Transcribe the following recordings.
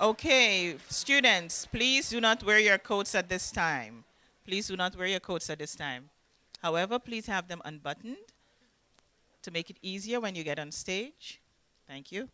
Okay, students, please do not wear your coats at this time. Please do not wear your coats at this time. However, please have them unbuttoned to make it easier when you get on stage. Thank you.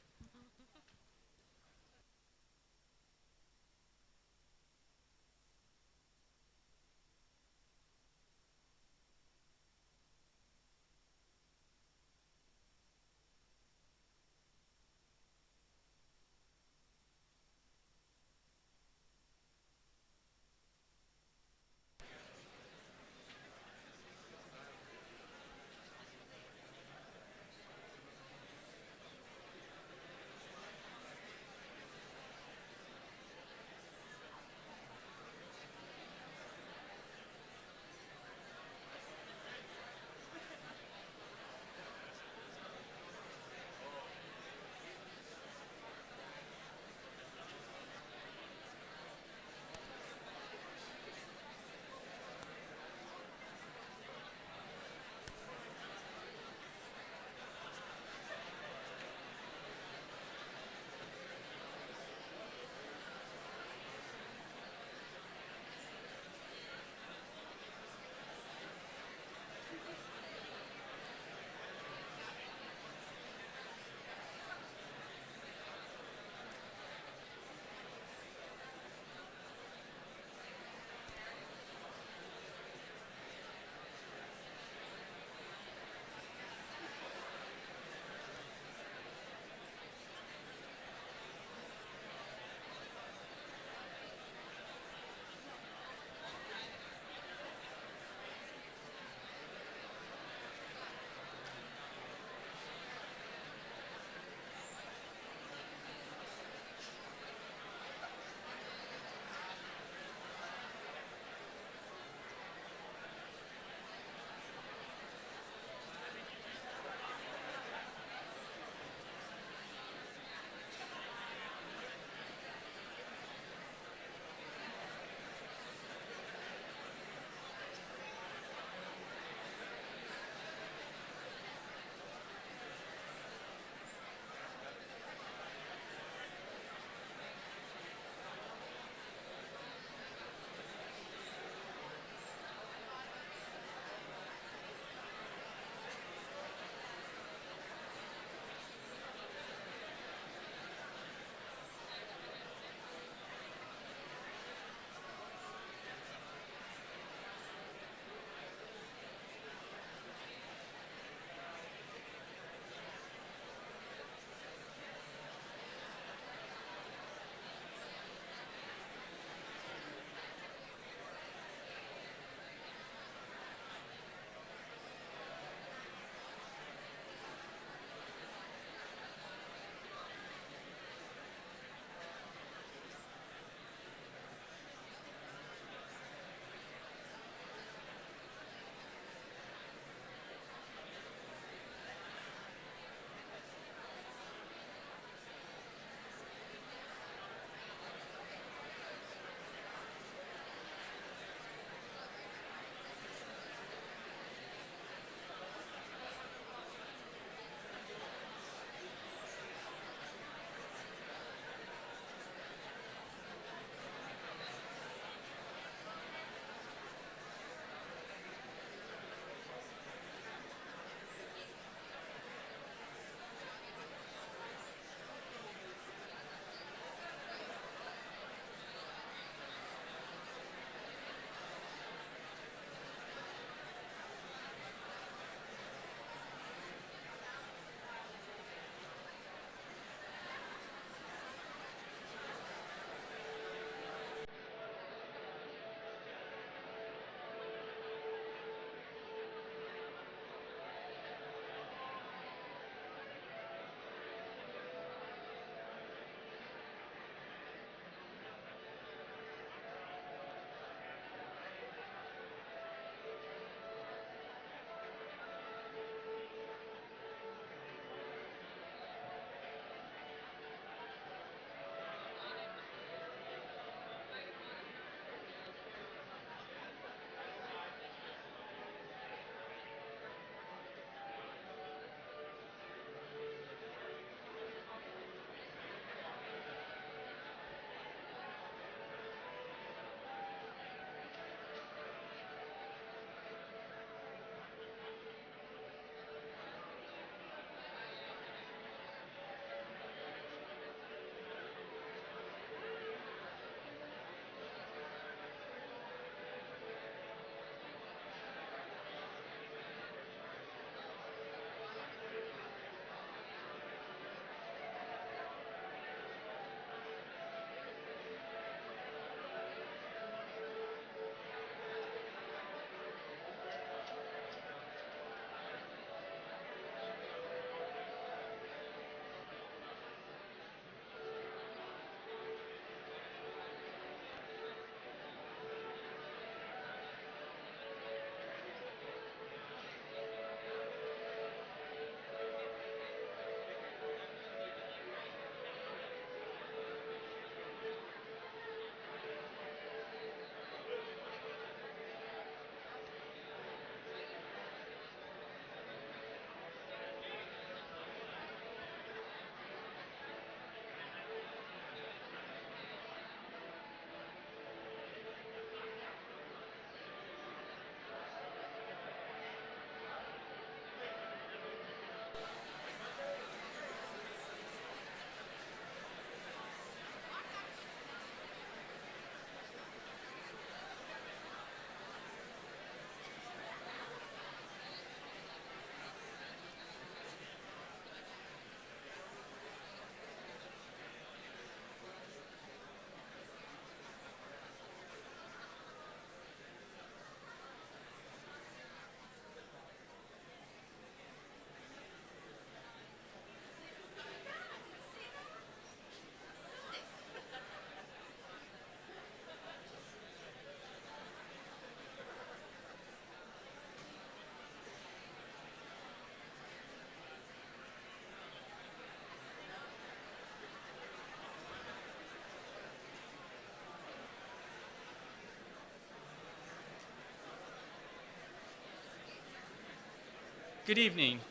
Good evening,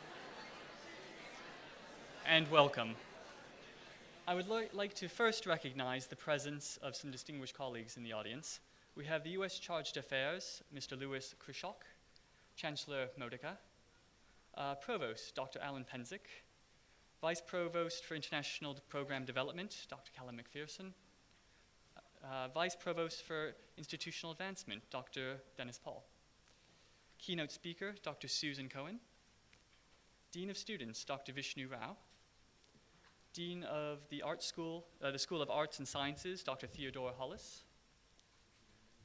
and welcome. I would like to first recognize the presence of some distinguished colleagues in the audience. We have the U.S. Chargé d'Affaires, Mr. Louis Khrushchok, Chancellor Modica, Provost, Dr. Alan Penzick, Vice Provost for International Program Development, Dr. Callum McPherson, Vice Provost for Institutional Advancement, Dr. Dennis Paul. Keynote speaker, Dr. Susan Cohen. Dean of Students, Dr. Vishnu Rao. Dean of the the School of Arts and Sciences, Dr. Theodore Hollis.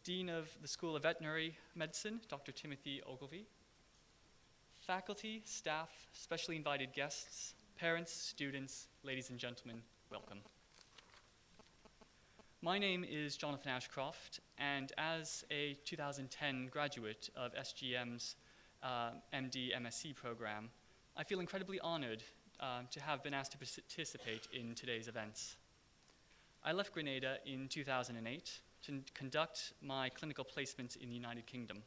Dean of the School of Veterinary Medicine, Dr. Timothy Ogilvie. Faculty, staff, specially invited guests, parents, students, ladies and gentlemen, welcome. My name is Jonathan Ashcroft, and as a 2010 graduate of SGM's MD MSc program, I feel incredibly honored to have been asked to participate in today's events. I left Grenada in 2008 to conduct my clinical placements in the United Kingdom,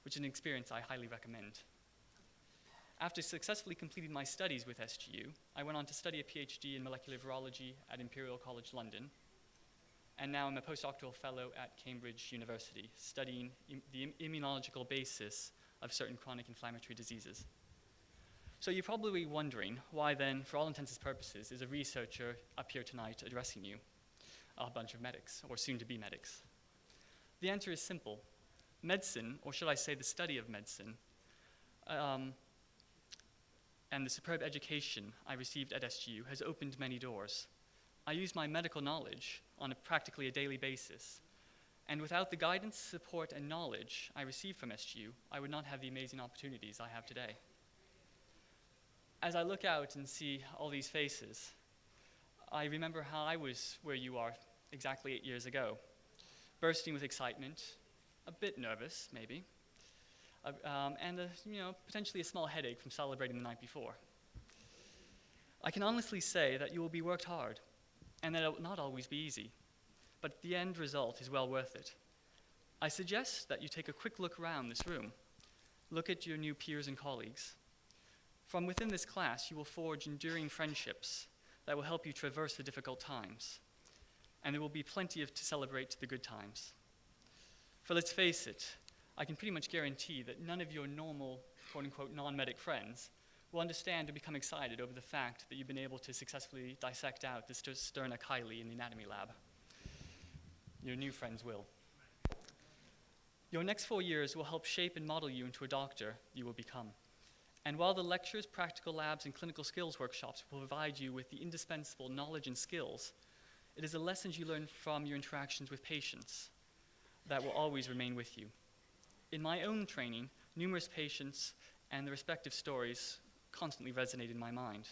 which is an experience I highly recommend. After successfully completing my studies with SGU, I went on to study a PhD in molecular virology at Imperial College London, and now I'm a postdoctoral fellow at Cambridge University, studying the immunological basis of certain chronic inflammatory diseases. So you're probably wondering why then, for all intents and purposes, is a researcher up here tonight addressing you, a bunch of medics, or soon-to-be medics? The answer is simple. Medicine, or should I say the study of medicine, and the superb education I received at SGU has opened many doors. I use my medical knowledge on practically a daily basis, and without the guidance, support, and knowledge I received from SGU, I would not have the amazing opportunities I have today. As I look out and see all these faces, I remember how I was where you are exactly 8 years ago, bursting with excitement, a bit nervous, maybe, and potentially a small headache from celebrating the night before. I can honestly say that you will be worked hard, and that it will not always be easy, but the end result is well worth it. I suggest that you take a quick look around this room. Look at your new peers and colleagues. From within this class, you will forge enduring friendships that will help you traverse the difficult times, and there will be plenty to celebrate the good times. For let's face it, I can pretty much guarantee that none of your normal, quote-unquote, non-medic friends will understand or become excited over the fact that you've been able to successfully dissect out the Sterna chyli in the anatomy lab. Your new friends will. Your next 4 years will help shape and model you into a doctor you will become. And while the lectures, practical labs, and clinical skills workshops will provide you with the indispensable knowledge and skills, it is the lessons you learn from your interactions with patients that will always remain with you. In my own training, numerous patients and the respective stories constantly resonate in my mind.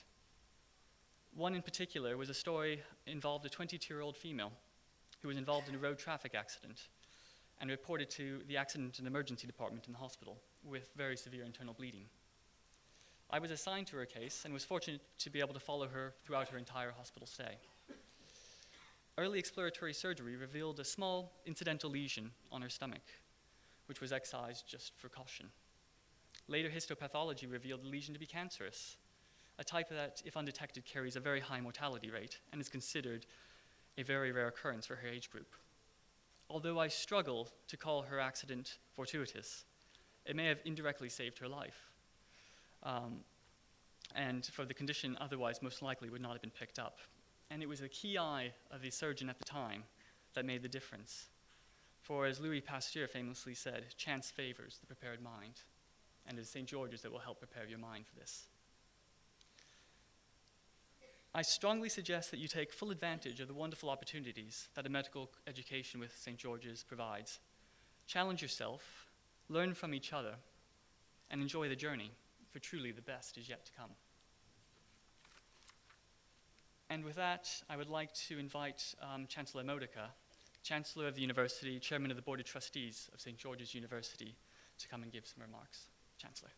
One in particular was a story involved a 22-year-old female who was involved in a road traffic accident and reported to the accident and emergency department in the hospital with very severe internal bleeding. I was assigned to her case and was fortunate to be able to follow her throughout her entire hospital stay. Early exploratory surgery revealed a small incidental lesion on her stomach, which was excised just for caution. Later histopathology revealed the lesion to be cancerous, a type that, if undetected, carries a very high mortality rate and is considered a very rare occurrence for her age group. Although I struggle to call her accident fortuitous, it may have indirectly saved her life. And for the condition otherwise most likely would not have been picked up. And it was the key eye of the surgeon at the time that made the difference. For as Louis Pasteur famously said, chance favors the prepared mind. And it is St. George's that will help prepare your mind for this. I strongly suggest that you take full advantage of the wonderful opportunities that a medical education with St. George's provides. Challenge yourself, learn from each other, and enjoy the journey, for truly the best is yet to come. And with that, I would like to invite Chancellor Modica, Chancellor of the University, Chairman of the Board of Trustees of St. George's University, to come and give some remarks. Chancellor.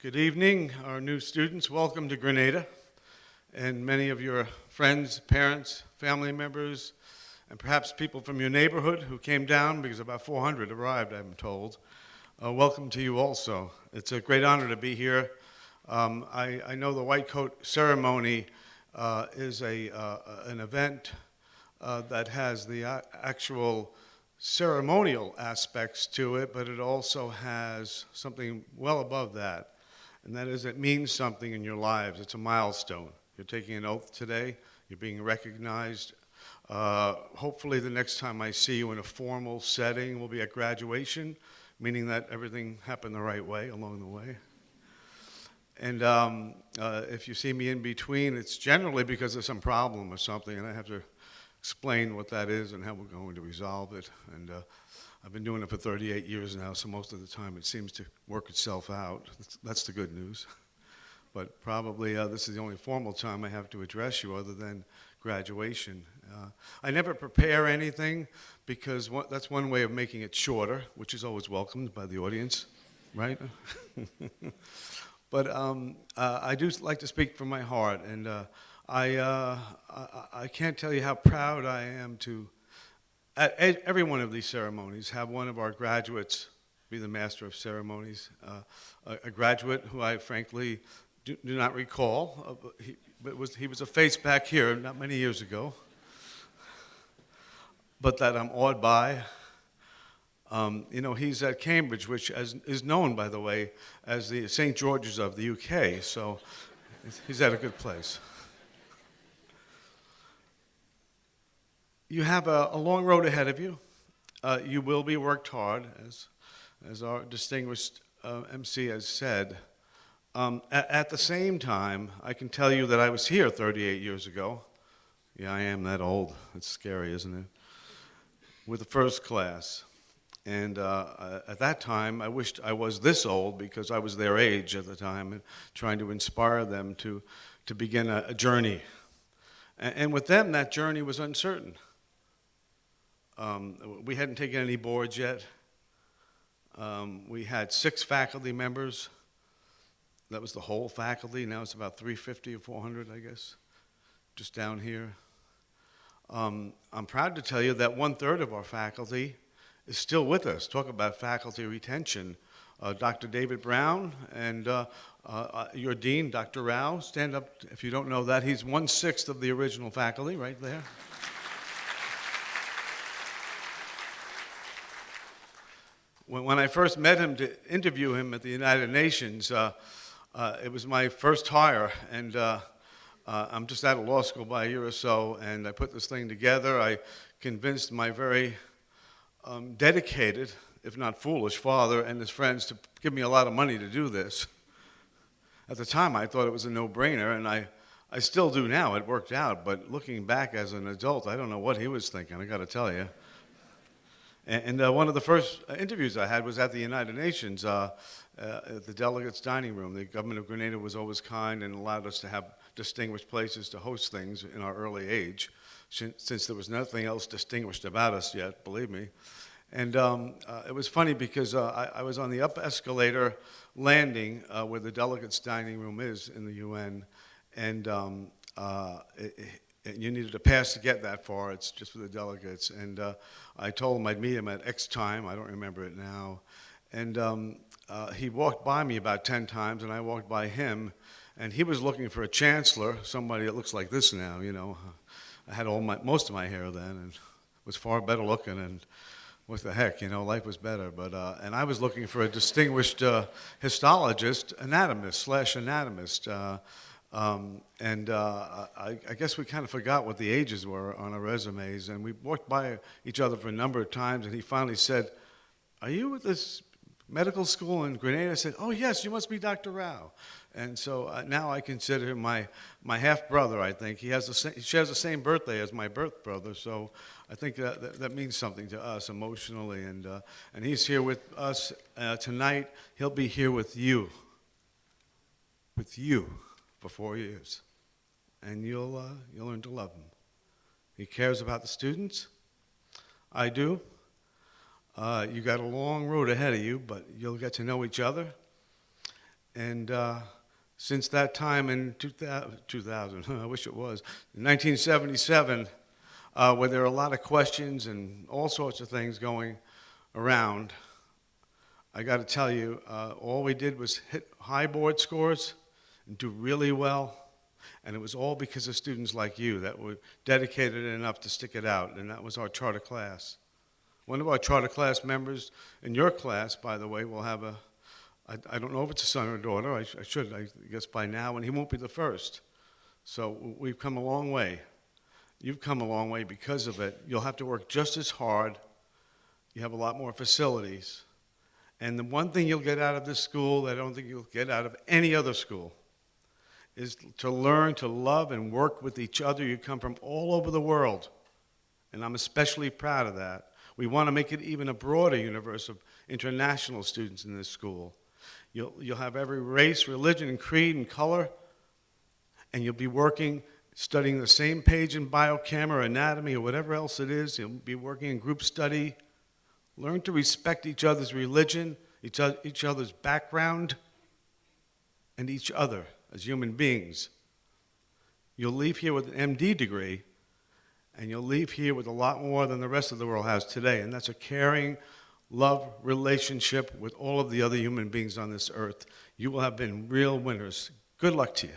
Good evening, our new students. Welcome to Grenada. And many of your friends, parents, family members, and perhaps people from your neighborhood who came down, because about 400 arrived, I'm told. Welcome to you also. It's a great honor to be here. I know the white coat ceremony is an event that has the actual ceremonial aspects to it, but it also has something well above that, and that is it means something in your lives. It's a milestone. You're taking an oath today. You're being recognized. Hopefully the next time I see you in a formal setting will be at graduation, meaning that everything happened the right way along the way. And if you see me in between, it's generally because of some problem or something, and I have to explain what that is and how we're going to resolve it. And I've been doing it for 38 years now, so most of the time it seems to work itself out. That's the good news. But probably this is the only formal time I have to address you other than graduation. I never prepare anything because that's one way of making it shorter, which is always welcomed by the audience, right? But I do like to speak from my heart, and I can't tell you how proud I am to, at every one of these ceremonies, have one of our graduates be the master of ceremonies. A graduate who I frankly do not recall. He was a face back here not many years ago, but that I'm awed by. He's at Cambridge, which is known, by the way, as the St. George's of the UK, so he's at a good place. You have a long road ahead of you. You will be worked hard, as our distinguished MC has said. At the same time, I can tell you that I was here 38 years ago. Yeah, I am that old. It's scary, isn't it? With the first class. And at that time, I wished I was this old because I was their age at the time, and trying to inspire them to begin a journey. And with them, that journey was uncertain. We hadn't taken any boards yet. We had 6 faculty members. That was the whole faculty. Now it's about 350 or 400, I guess, just down here. I'm proud to tell you that 1/3 of our faculty is still with us. Talk about faculty retention. Dr. David Brown and your dean, Dr. Rao. Stand up if you don't know that. He's 1/6 of the original faculty right there. When I first met him to interview him at the United Nations, it was my first hire, and I'm just out of law school by a year or so, and I put this thing together. I convinced my very dedicated, if not foolish, father and his friends to give me a lot of money to do this. At the time, I thought it was a no-brainer, and I still do now. It worked out, but looking back as an adult, I don't know what he was thinking, I got to tell you. And one of the first interviews I had was at the United Nations, at the delegates' dining room. The government of Grenada was always kind and allowed us to have distinguished places to host things in our early age, since there was nothing else distinguished about us yet, believe me. And it was funny because I was on the up escalator landing where the delegates' dining room is in the UN, and you needed a pass to get that far. It's just for the delegates. And I told him I'd meet him at X time. I don't remember it now. And he walked by me about 10 times, and I walked by him. And he was looking for a chancellor, somebody that looks like this now, you know. I had most of my hair then and was far better looking. And what the heck, you know, life was better. But and I was looking for a distinguished histologist, anatomist/anatomist. I guess we kind of forgot what the ages were on our resumes, and we walked by each other for a number of times, and he finally said, "Are you at this medical school in Grenada?" I said, "Oh, yes, you must be Dr. Rao." And so now I consider him my half-brother, I think. He shares the same birthday as my birth brother, so I think that means something to us emotionally. And he's here with us tonight. He'll be here with you for 4 years, and you'll learn to love him. He cares about the students. I do. You got a long road ahead of you, but you'll get to know each other. And since that time in 2000 I wish it was, in 1977, where there are a lot of questions and all sorts of things going around, I got to tell you, all we did was hit high board scores and do really well. And it was all because of students like you that were dedicated enough to stick it out, and that was our charter class. One of our charter class members in your class, by the way, will have I don't know if it's a son or a daughter, I should, I guess by now, and he won't be the first. So we've come a long way. You've come a long way because of it. You'll have to work just as hard. You have a lot more facilities. And the one thing you'll get out of this school that I don't think you'll get out of any other school is to learn to love and work with each other. You come from all over the world, and I'm especially proud of that. We want to make it even a broader universe of international students in this school. You'll have every race, religion, and creed and color, and you'll be working, studying the same page in biochem or anatomy or whatever else it is. You'll be working in group study. Learn to respect each other's religion, each other's background, and each other as human beings. You'll leave here with an MD degree, and you'll leave here with a lot more than the rest of the world has today, and that's a caring, love relationship with all of the other human beings on this earth. You will have been real winners. Good luck to you.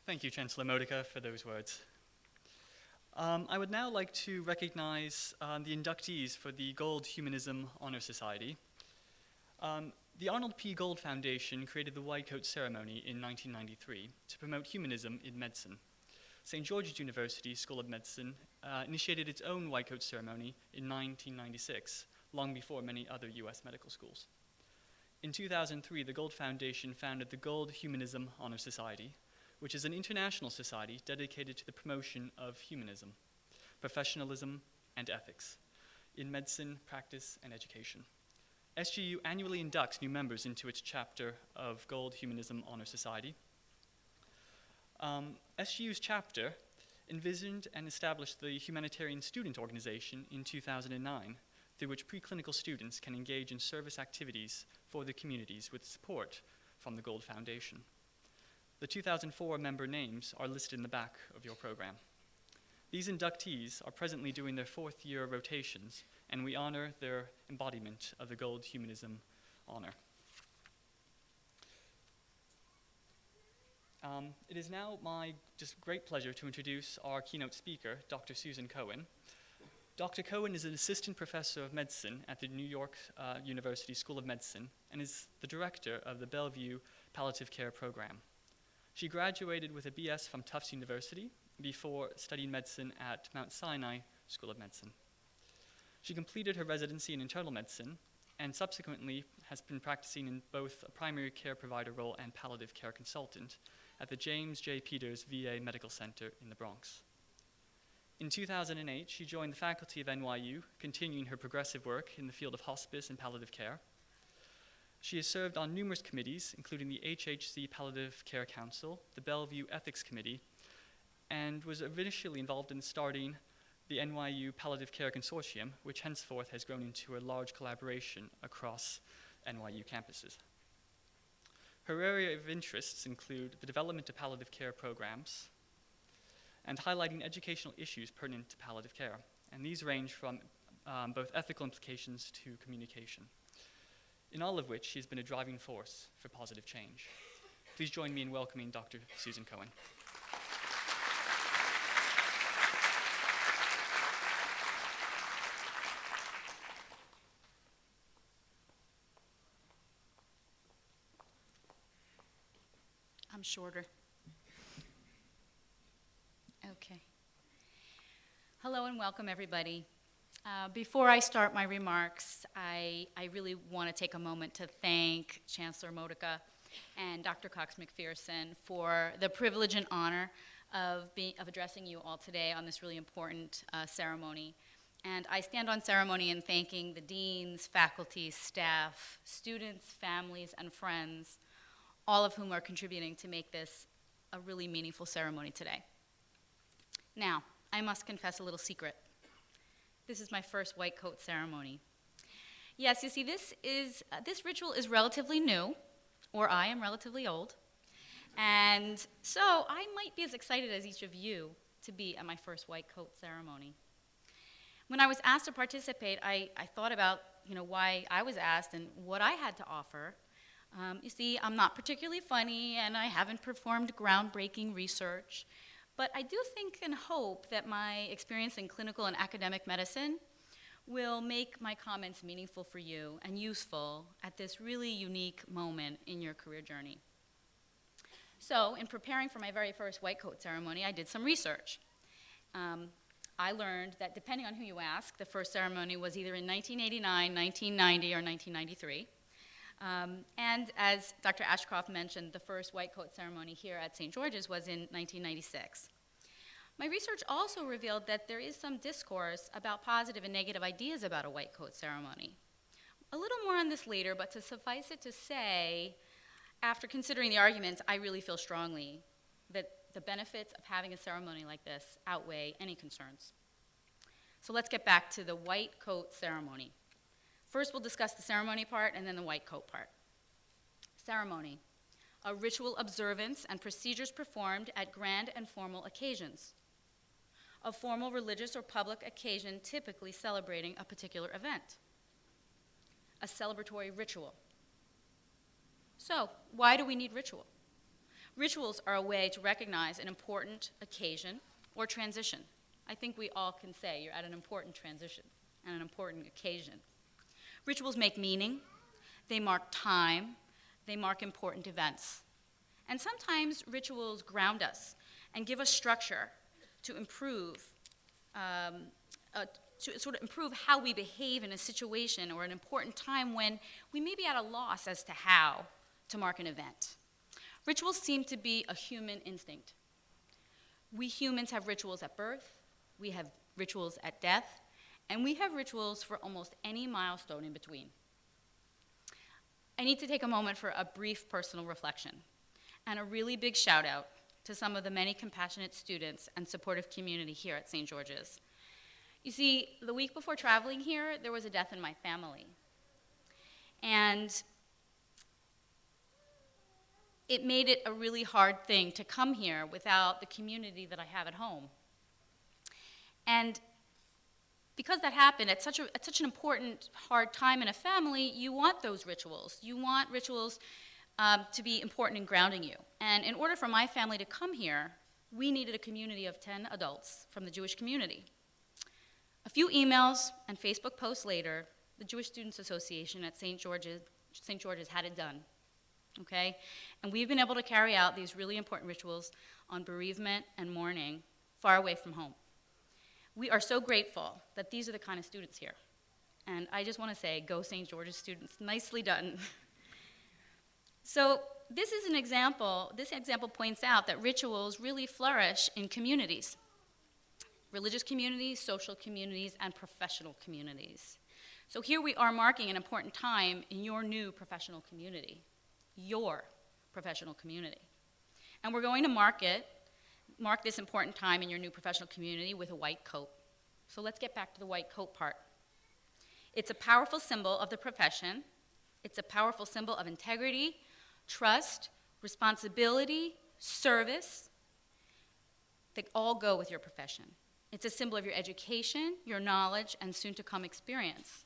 Thank you, Chancellor Modica, for those words. I would now like to recognize the inductees for the Gold Humanism Honor Society. The Arnold P. Gold Foundation created the White Coat Ceremony in 1993 to promote humanism in medicine. St. George's University School of Medicine initiated its own White Coat Ceremony in 1996, long before many other U.S. medical schools. In 2003, the Gold Foundation founded the Gold Humanism Honor Society, which is an international society dedicated to the promotion of humanism, professionalism, and ethics in medicine, practice, and education. SGU annually inducts new members into its chapter of Gold Humanism Honor Society. SGU's chapter envisioned and established the Humanitarian Student Organization in 2009, through which preclinical students can engage in service activities for the communities with support from the Gold Foundation. The 2004 member names are listed in the back of your program. These inductees are presently doing their fourth-year rotations, and we honor their embodiment of the Gold Humanism honor. It is now my just great pleasure to introduce our keynote speaker, Dr. Susan Cohen. Dr. Cohen is an assistant professor of medicine at the New York University School of Medicine and is the director of the Bellevue Palliative Care Program. She graduated with a BS from Tufts University before studying medicine at Mount Sinai School of Medicine. She completed her residency in internal medicine and subsequently has been practicing in both a primary care provider role and palliative care consultant at the James J. Peters VA Medical Center in the Bronx. In 2008, she joined the faculty of NYU, continuing her progressive work in the field of hospice and palliative care. She has served on numerous committees, including the HHC Palliative Care Council, the Bellevue Ethics Committee, and was initially involved in starting the NYU Palliative Care Consortium, which henceforth has grown into a large collaboration across NYU campuses. Her area of interests include the development of palliative care programs and highlighting educational issues pertinent to palliative care. And these range from both ethical implications to communication, in all of which she has been a driving force for positive change. Please join me in welcoming Dr. Susan Cohen. I'm shorter. Okay. Hello and welcome, everybody. Before I start my remarks, I really want to take a moment to thank Chancellor Modica and Dr. Cox McPherson for the privilege and honor of addressing you all today on this really important ceremony. And I stand on ceremony in thanking the deans, faculty, staff, students, families, and friends, all of whom are contributing to make this a really meaningful ceremony today. Now, I must confess a little secret. This is my first white coat ceremony. Yes, you see, this ritual is relatively new, or I am relatively old, and so I might be as excited as each of you to be at my first white coat ceremony. When I was asked to participate, I thought about why I was asked and what I had to offer. You see, I'm not particularly funny, and I haven't performed groundbreaking research, but I do think and hope that my experience in clinical and academic medicine will make my comments meaningful for you and useful at this really unique moment in your career journey. So, in preparing for my very first white coat ceremony, I did some research. I learned that depending on who you ask, the first ceremony was either in 1989, 1990, or 1993. And as Dr. Ashcroft mentioned, the first white coat ceremony here at St. George's was in 1996. My research also revealed that there is some discourse about positive and negative ideas about a white coat ceremony. A little more on this later, but to suffice it to say, after considering the arguments, I really feel strongly that the benefits of having a ceremony like this outweigh any concerns. So let's get back to the white coat ceremony. First, we'll discuss the ceremony part and then the white coat part. Ceremony, a ritual observance and procedures performed at grand and formal occasions. A formal religious or public occasion typically celebrating a particular event. A celebratory ritual. So, why do we need ritual? Rituals are a way to recognize an important occasion or transition. I think we all can say you're at an important transition and an important occasion. Rituals make meaning, they mark time, they mark important events. And sometimes rituals ground us and give us structure to improve, improve how we behave in a situation or an important time when we may be at a loss as to how to mark an event. Rituals seem to be a human instinct. We humans have rituals at birth, we have rituals at death, and we have rituals for almost any milestone in between. I need to take a moment for a brief personal reflection and a really big shout out to some of the many compassionate students and supportive community here at St. George's. You see, the week before traveling here, there was a death in my family. And it made it a really hard thing to come here without the community that I have at home. And because that happened at such an important, hard time in a family, you want those rituals. You want rituals to be important in grounding you. And in order for my family to come here, we needed a community of 10 adults from the Jewish community. A few emails and Facebook posts later, the Jewish Students Association at St. George's had it done, okay? And we've been able to carry out these really important rituals on bereavement and mourning far away from home. We are so grateful that these are the kind of students here. And I just want to say, go St. George's students, nicely done. So this example points out that rituals really flourish in communities. Religious communities, social communities, and professional communities. So here we are marking an important time in your new professional community. Your professional community. And we're going to mark this important time in your new professional community with a white coat. So let's get back to the white coat part. It's a powerful symbol of the profession. It's a powerful symbol of integrity, trust, responsibility, service. They all go with your profession. It's a symbol of your education, your knowledge, and soon-to-come experience.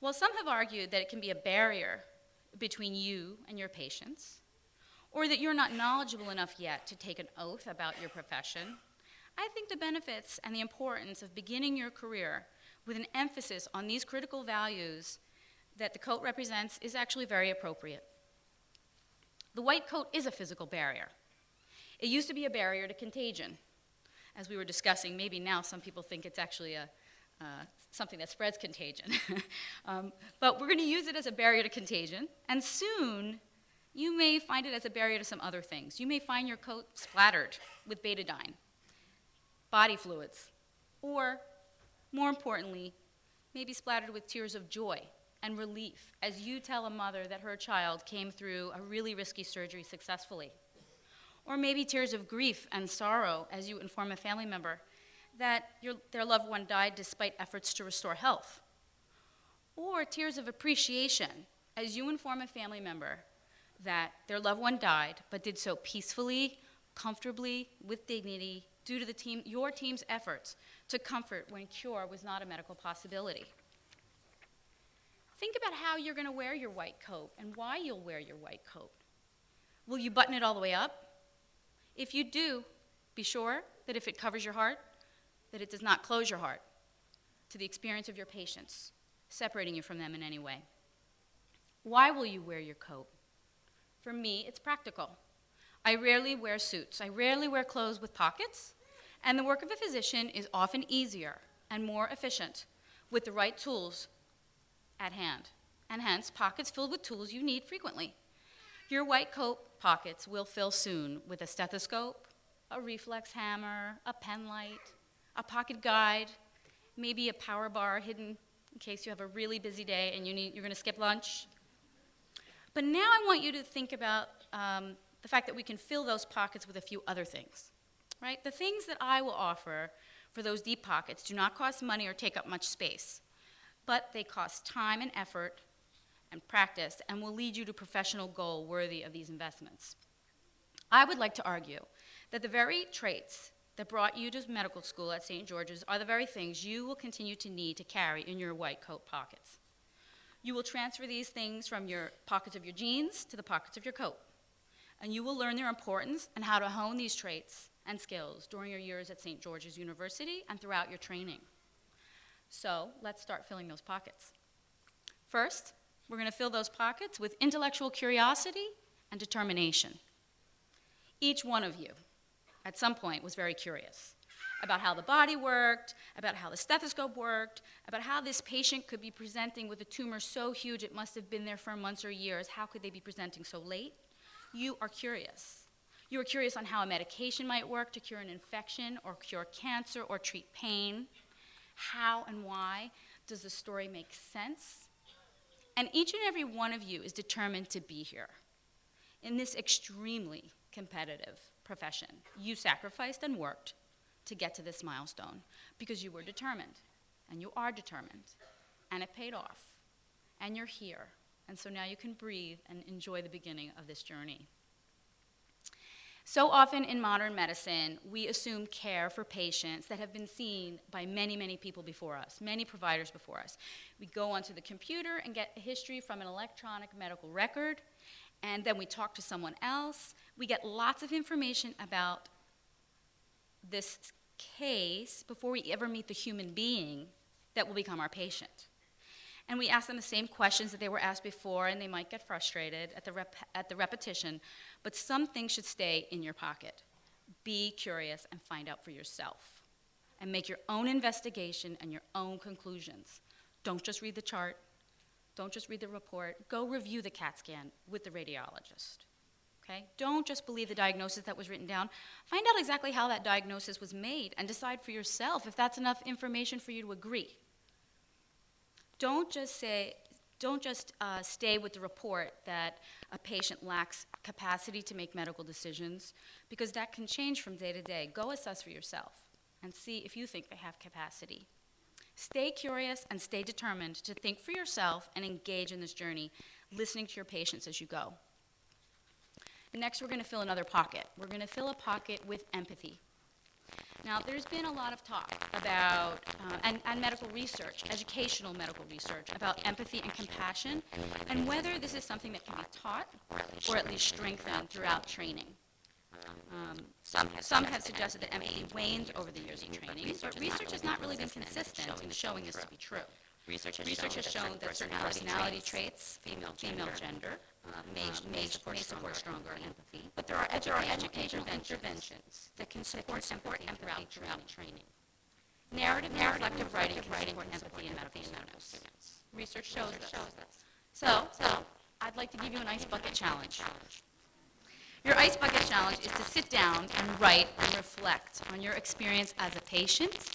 While some have argued that it can be a barrier between you and your patients, or that you're not knowledgeable enough yet to take an oath about your profession, I think the benefits and the importance of beginning your career with an emphasis on these critical values that the coat represents is actually very appropriate. The white coat is a physical barrier. It used to be a barrier to contagion. As we were discussing, maybe now some people think it's actually something that spreads contagion. But we're going to use it as a barrier to contagion, and soon you may find it as a barrier to some other things. You may find your coat splattered with betadine, body fluids, or, more importantly, maybe splattered with tears of joy and relief as you tell a mother that her child came through a really risky surgery successfully. Or maybe tears of grief and sorrow as you inform a family member that their loved one died despite efforts to restore health. Or tears of appreciation as you inform a family member that their loved one died but did so peacefully, comfortably, with dignity, due to your team's efforts to comfort when cure was not a medical possibility. Think about how you're going to wear your white coat and why you'll wear your white coat. Will you button it all the way up? If you do, be sure that if it covers your heart, that it does not close your heart to the experience of your patients, separating you from them in any way. Why will you wear your coat? For me, it's practical. I rarely wear suits. I rarely wear clothes with pockets, and the work of a physician is often easier and more efficient with the right tools at hand, and hence pockets filled with tools you need frequently. Your white coat pockets will fill soon with a stethoscope, a reflex hammer, a pen light, a pocket guide, maybe a power bar hidden in case you have a really busy day and you're going to skip lunch. But now I want you to think about the fact that we can fill those pockets with a few other things, right? The things that I will offer for those deep pockets do not cost money or take up much space, but they cost time and effort and practice and will lead you to professional goal worthy of these investments. I would like to argue that the very traits that brought you to medical school at St. George's are the very things you will continue to need to carry in your white coat pockets. You will transfer these things from your pockets of your jeans to the pockets of your coat, and you will learn their importance and how to hone these traits and skills during your years at St. George's University and throughout your training. So let's start filling those pockets. First, we're going to fill those pockets with intellectual curiosity and determination. Each one of you, at some point, was very curious about how the body worked, about how the stethoscope worked, about how this patient could be presenting with a tumor so huge it must have been there for months or years. How could they be presenting so late? You are curious. You are curious on how a medication might work to cure an infection or cure cancer or treat pain. How and why does the story make sense? And each and every one of you is determined to be here. In this extremely competitive profession, you sacrificed and worked to get to this milestone because you were determined, and you are determined, and it paid off, and you're here, and so now you can breathe and enjoy the beginning of this journey. So often in modern medicine, we assume care for patients that have been seen by many, many people before us, many providers before us. We go onto the computer and get a history from an electronic medical record, and then we talk to someone else. We get lots of information about this case before we ever meet the human being that will become our patient. And we ask them the same questions that they were asked before, and they might get frustrated at the repetition, but some things should stay in your pocket. Be curious and find out for yourself, and make your own investigation and your own conclusions. Don't just read the chart. Don't just read the report. Go review the CAT scan with the radiologist. Okay? Don't just believe the diagnosis that was written down. Find out exactly how that diagnosis was made and decide for yourself if that's enough information for you to agree. Don't just stay with the report that a patient lacks capacity to make medical decisions, because that can change from day to day. Go assess for yourself and see if you think they have capacity. Stay curious and stay determined to think for yourself and engage in this journey, listening to your patients as you go. Next, we're going to fill another pocket. We're going to fill a pocket with empathy. Now, there's been a lot of talk about, and medical research, educational medical research, about empathy and compassion, and whether this is something that can be taught or at least strengthened throughout training. Some have suggested that empathy wanes over the years of training, but research has not really been consistent in showing this to be true. Research has shown that certain personality traits, female gender, may support stronger empathy, but there are educational interventions that can support empathy throughout training. Narrative and reflective writing can support empathy in medical students. Research shows this. So, I'd like to give you an ice bucket challenge. Your ice bucket challenge is to sit down and write and reflect on your experience as a patient,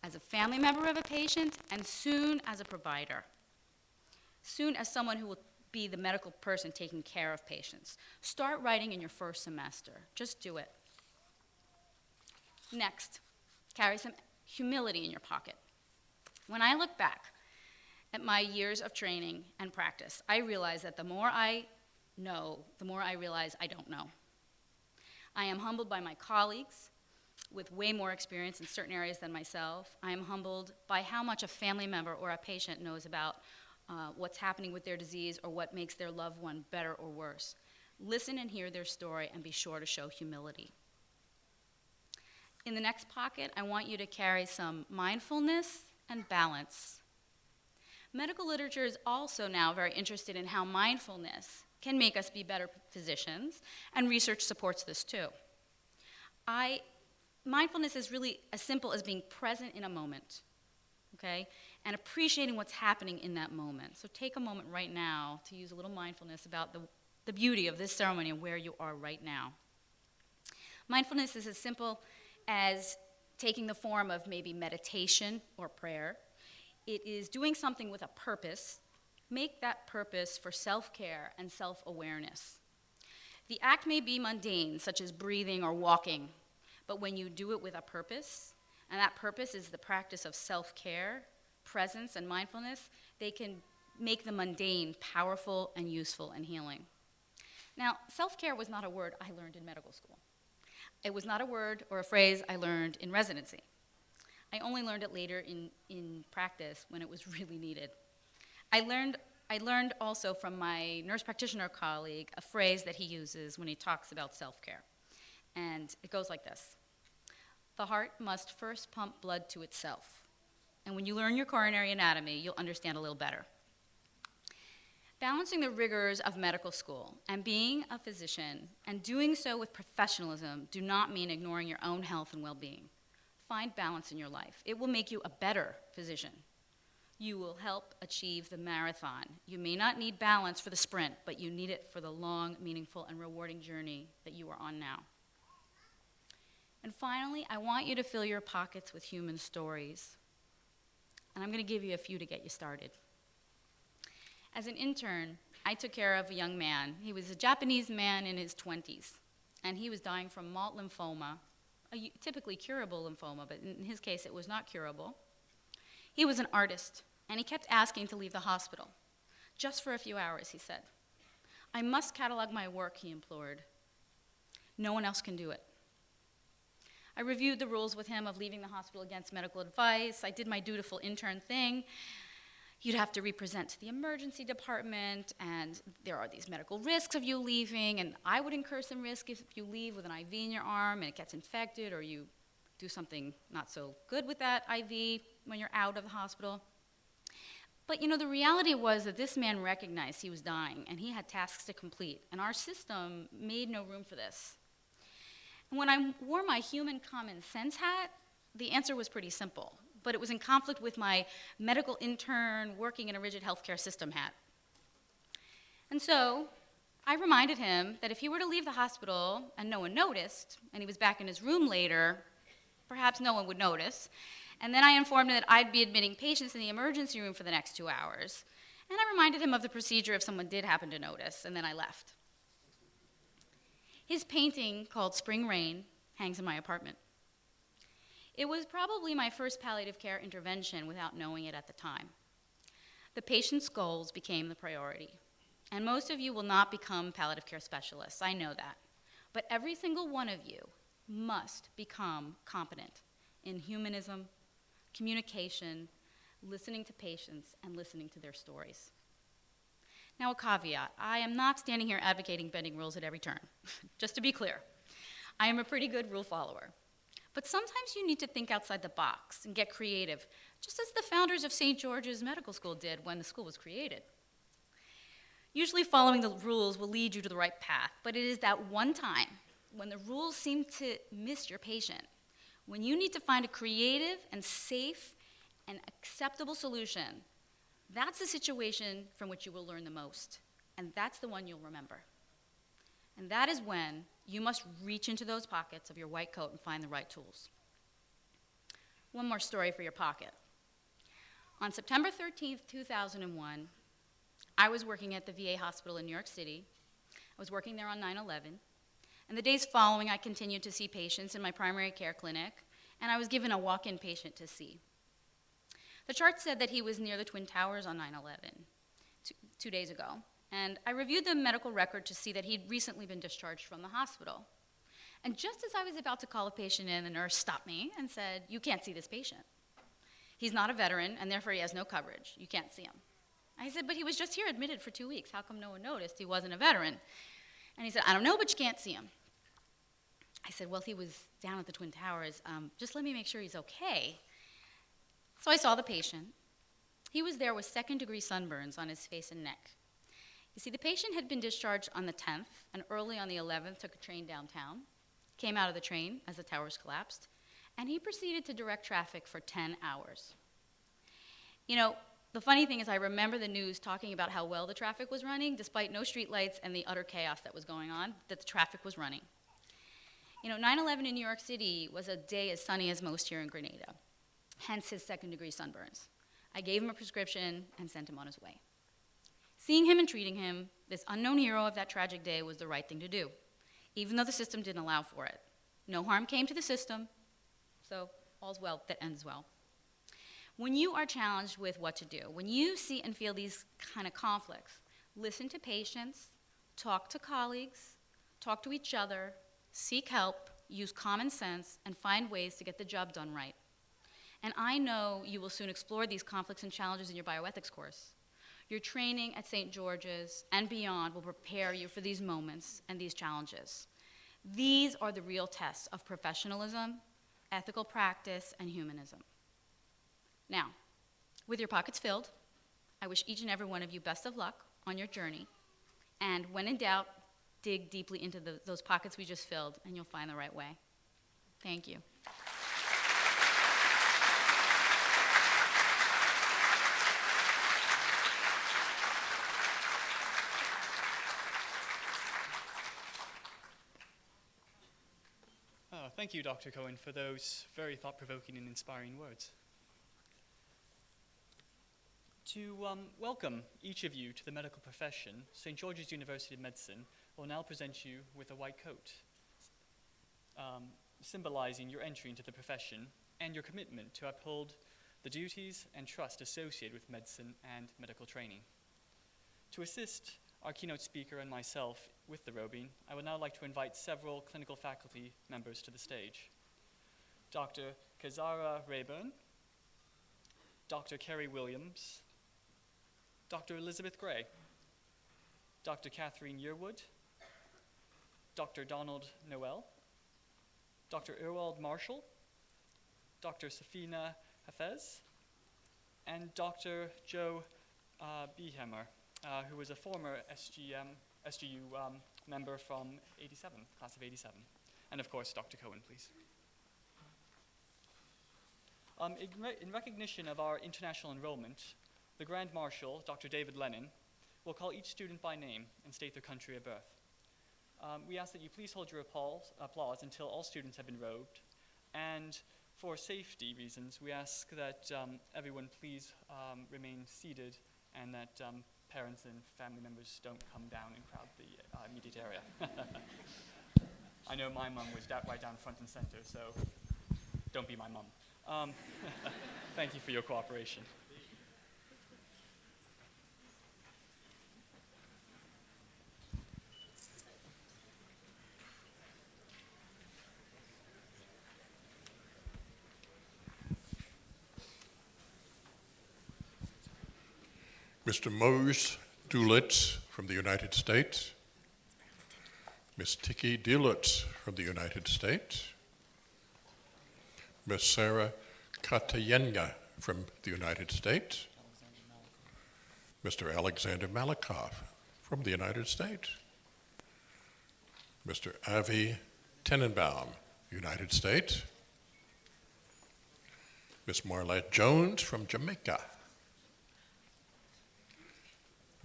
as a family member of a patient, and soon as a provider. Soon as someone who will be the medical person taking care of patients. Start writing in your first semester. Just do it. Next, carry some humility in your pocket. When I look back at my years of training and practice, I realize that the more I know, the more I realize I don't know. I am humbled by my colleagues with way more experience in certain areas than myself. I am humbled by how much a family member or a patient knows about what's happening with their disease or what makes their loved one better or worse. Listen and hear their story and be sure to show humility. In the next pocket, I want you to carry some mindfulness and balance. Medical literature is also now very interested in how mindfulness can make us be better physicians, and research supports this too. Mindfulness is really as simple as being present in a moment, okay, and appreciating what's happening in that moment. So take a moment right now to use a little mindfulness about the beauty of this ceremony and where you are right now. Mindfulness is as simple as taking the form of maybe meditation or prayer. It is doing something with a purpose. Make that purpose for self-care and self-awareness. The act may be mundane, such as breathing or walking, but when you do it with a purpose, and that purpose is the practice of self-care, presence, and mindfulness, they can make the mundane powerful and useful and healing. Now, self-care was not a word I learned in medical school. It was not a word or a phrase I learned in residency. I only learned it later in practice when it was really needed. I learned also from my nurse practitioner colleague a phrase that he uses when he talks about self-care. And it goes like this. The heart must first pump blood to itself. And when you learn your coronary anatomy, you'll understand a little better. Balancing the rigors of medical school and being a physician and doing so with professionalism do not mean ignoring your own health and well-being. Find balance in your life. It will make you a better physician. You will help achieve the marathon. You may not need balance for the sprint, but you need it for the long, meaningful, and rewarding journey that you are on now. And finally, I want you to fill your pockets with human stories. And I'm going to give you a few to get you started. As an intern, I took care of a young man. He was a Japanese man in his 20s, and he was dying from malt lymphoma, a typically curable lymphoma, but in his case it was not curable. He was an artist, and he kept asking to leave the hospital. Just for a few hours, he said. I must catalog my work, he implored. No one else can do it. I reviewed the rules with him of leaving the hospital against medical advice. I did my dutiful intern thing. You'd have to represent to the emergency department, and there are these medical risks of you leaving, and I would incur some risk if you leave with an IV in your arm and it gets infected, or you do something not so good with that IV when you're out of the hospital. But the reality was that this man recognized he was dying, and he had tasks to complete, and our system made no room for this. And when I wore my human common sense hat, the answer was pretty simple. But it was in conflict with my medical intern working in a rigid healthcare system hat. And so I reminded him that if he were to leave the hospital and no one noticed, and he was back in his room later, perhaps no one would notice. And then I informed him that I'd be admitting patients in the emergency room for the next 2 hours. And I reminded him of the procedure if someone did happen to notice, and then I left. His painting, called Spring Rain, hangs in my apartment. It was probably my first palliative care intervention without knowing it at the time. The patient's goals became the priority. And most of you will not become palliative care specialists, I know that. But every single one of you must become competent in humanism, communication, listening to patients, and listening to their stories. Now, a caveat. I am not standing here advocating bending rules at every turn. Just to be clear, I am a pretty good rule follower. But sometimes you need to think outside the box and get creative, just as the founders of St. George's Medical School did when the school was created. Usually following the rules will lead you to the right path, but it is that one time when the rules seem to miss your patient, when you need to find a creative and safe and acceptable solution, that's the situation from which you will learn the most, and that's the one you'll remember. And that is when you must reach into those pockets of your white coat and find the right tools. One more story for your pocket. On September 13th, 2001, I was working at the VA hospital in New York City. I was working there on 9/11. And the days following, I continued to see patients in my primary care clinic, and I was given a walk-in patient to see. The chart said that he was near the Twin Towers on 9/11, 2 days ago. And I reviewed the medical record to see that he'd recently been discharged from the hospital. And just as I was about to call a patient in, the nurse stopped me and said, "You can't see this patient. He's not a veteran, and therefore he has no coverage. You can't see him." I said, "But he was just here admitted for 2 weeks. How come no one noticed he wasn't a veteran?" And he said, "I don't know, but you can't see him." I said, "Well, he was down at the Twin Towers. Just let me make sure he's okay." So I saw the patient. He was there with second-degree sunburns on his face and neck. You see, the patient had been discharged on the 10th, and early on the 11th took a train downtown, came out of the train as the towers collapsed, and he proceeded to direct traffic for 10 hours. You know, the funny thing is I remember the news talking about how well the traffic was running, despite no streetlights and the utter chaos that was going on, that the traffic was running. You know, 9/11 in New York City was a day as sunny as most here in Grenada, hence his second-degree sunburns. I gave him a prescription and sent him on his way. Seeing him and treating him, this unknown hero of that tragic day, was the right thing to do, even though the system didn't allow for it. No harm came to the system, so all's well that ends well. When you are challenged with what to do, when you see and feel these kind of conflicts, listen to patients, talk to colleagues, talk to each other, seek help, use common sense, and find ways to get the job done right. And I know you will soon explore these conflicts and challenges in your bioethics course. Your training at St. George's and beyond will prepare you for these moments and these challenges. These are the real tests of professionalism, ethical practice, and humanism. Now, with your pockets filled, I wish each and every one of you best of luck on your journey. And when in doubt, dig deeply into those pockets we just filled, and you'll find the right way. Thank you. Thank you, Dr. Cohen, for those very thought-provoking and inspiring words. To welcome each of you to the medical profession, St. George's University of Medicine will now present you with a white coat, symbolizing your entry into the profession and your commitment to uphold the duties and trust associated with medicine and medical training. To assist our keynote speaker and myself with the robing, I would now like to invite several clinical faculty members to the stage. Dr. Kazara Rayburn, Dr. Kerry Williams, Dr. Elizabeth Gray, Dr. Catherine Yearwood, Dr. Donald Noel, Dr. Irwald Marshall, Dr. Safina Hafez, and Dr. Joe Behammer, who was a former SGU member from '87, class of '87. And of course, Dr. Cohen, please. In recognition of our international enrollment, the Grand Marshal, Dr. David Lennon, will call each student by name and state their country of birth. We ask that you please hold your applause until all students have been robed. And for safety reasons, we ask that everyone please remain seated and that parents and family members don't come down and crowd the immediate area. I know my mom was right down front and center, so don't be my mom. Thank you for your cooperation. Mr. Mose Dulitz from the United States, Ms. Tiki Dulitz from the United States, Ms. Sarah Katayenga from the United States, Mr. Alexander Malikoff from the United States, Mr. Avi Tenenbaum, United States, Ms. Marlette Jones from Jamaica,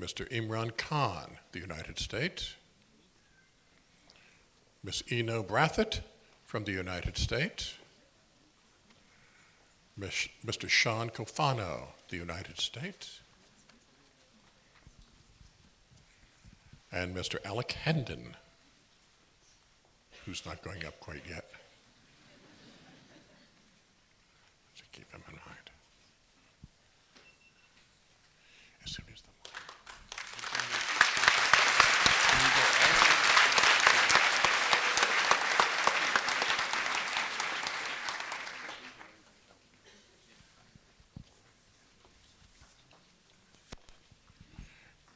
Mr. Imran Khan, the United States, Ms. Eno Brathett from the United States, Mr. Sean Cofano, the United States, and Mr. Alec Hendon, who's not going up quite yet. So keep him in mind. As soon as the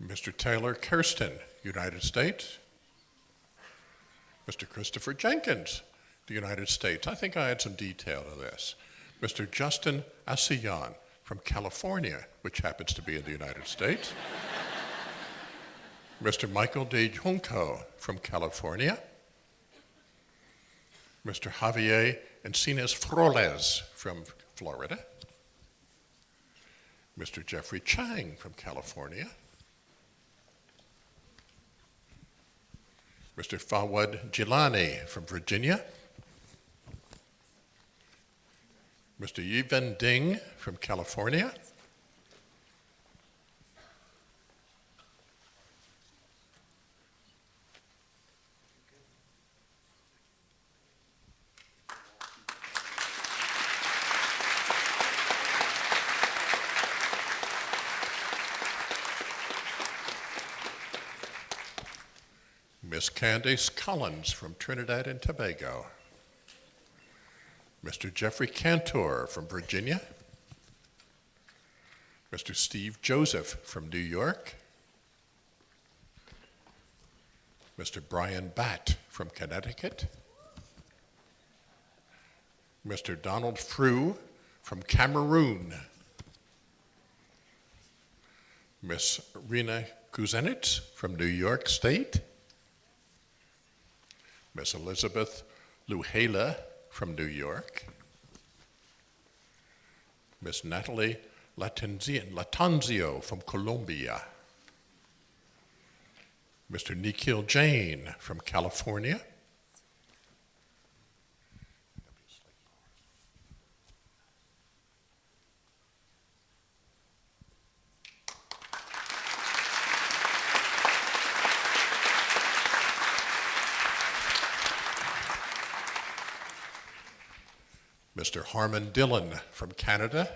Mr. Taylor Kirsten, United States. Mr. Christopher Jenkins, the United States. I think I had some detail to this. Mr. Justin Asiyan from California, which happens to be in the United States. Mr. Michael De Junco from California. Mr. Javier Encinas Froles from Florida. Mr. Jeffrey Chang from California. Mr. Fawad Jilani from Virginia. Mr. Yiven Ding from California. Miss Candace Collins from Trinidad and Tobago. Mr. Jeffrey Cantor from Virginia. Mr. Steve Joseph from New York. Mr. Brian Batt from Connecticut. Mr. Donald Frew from Cameroon. Miss Rina Kuzenitz from New York State. Miss Elizabeth Luhela from New York. Miss Natalie Latanzio from Colombia. Mr. Nikhil Jain from California. Mr. Harmon Dillon from Canada.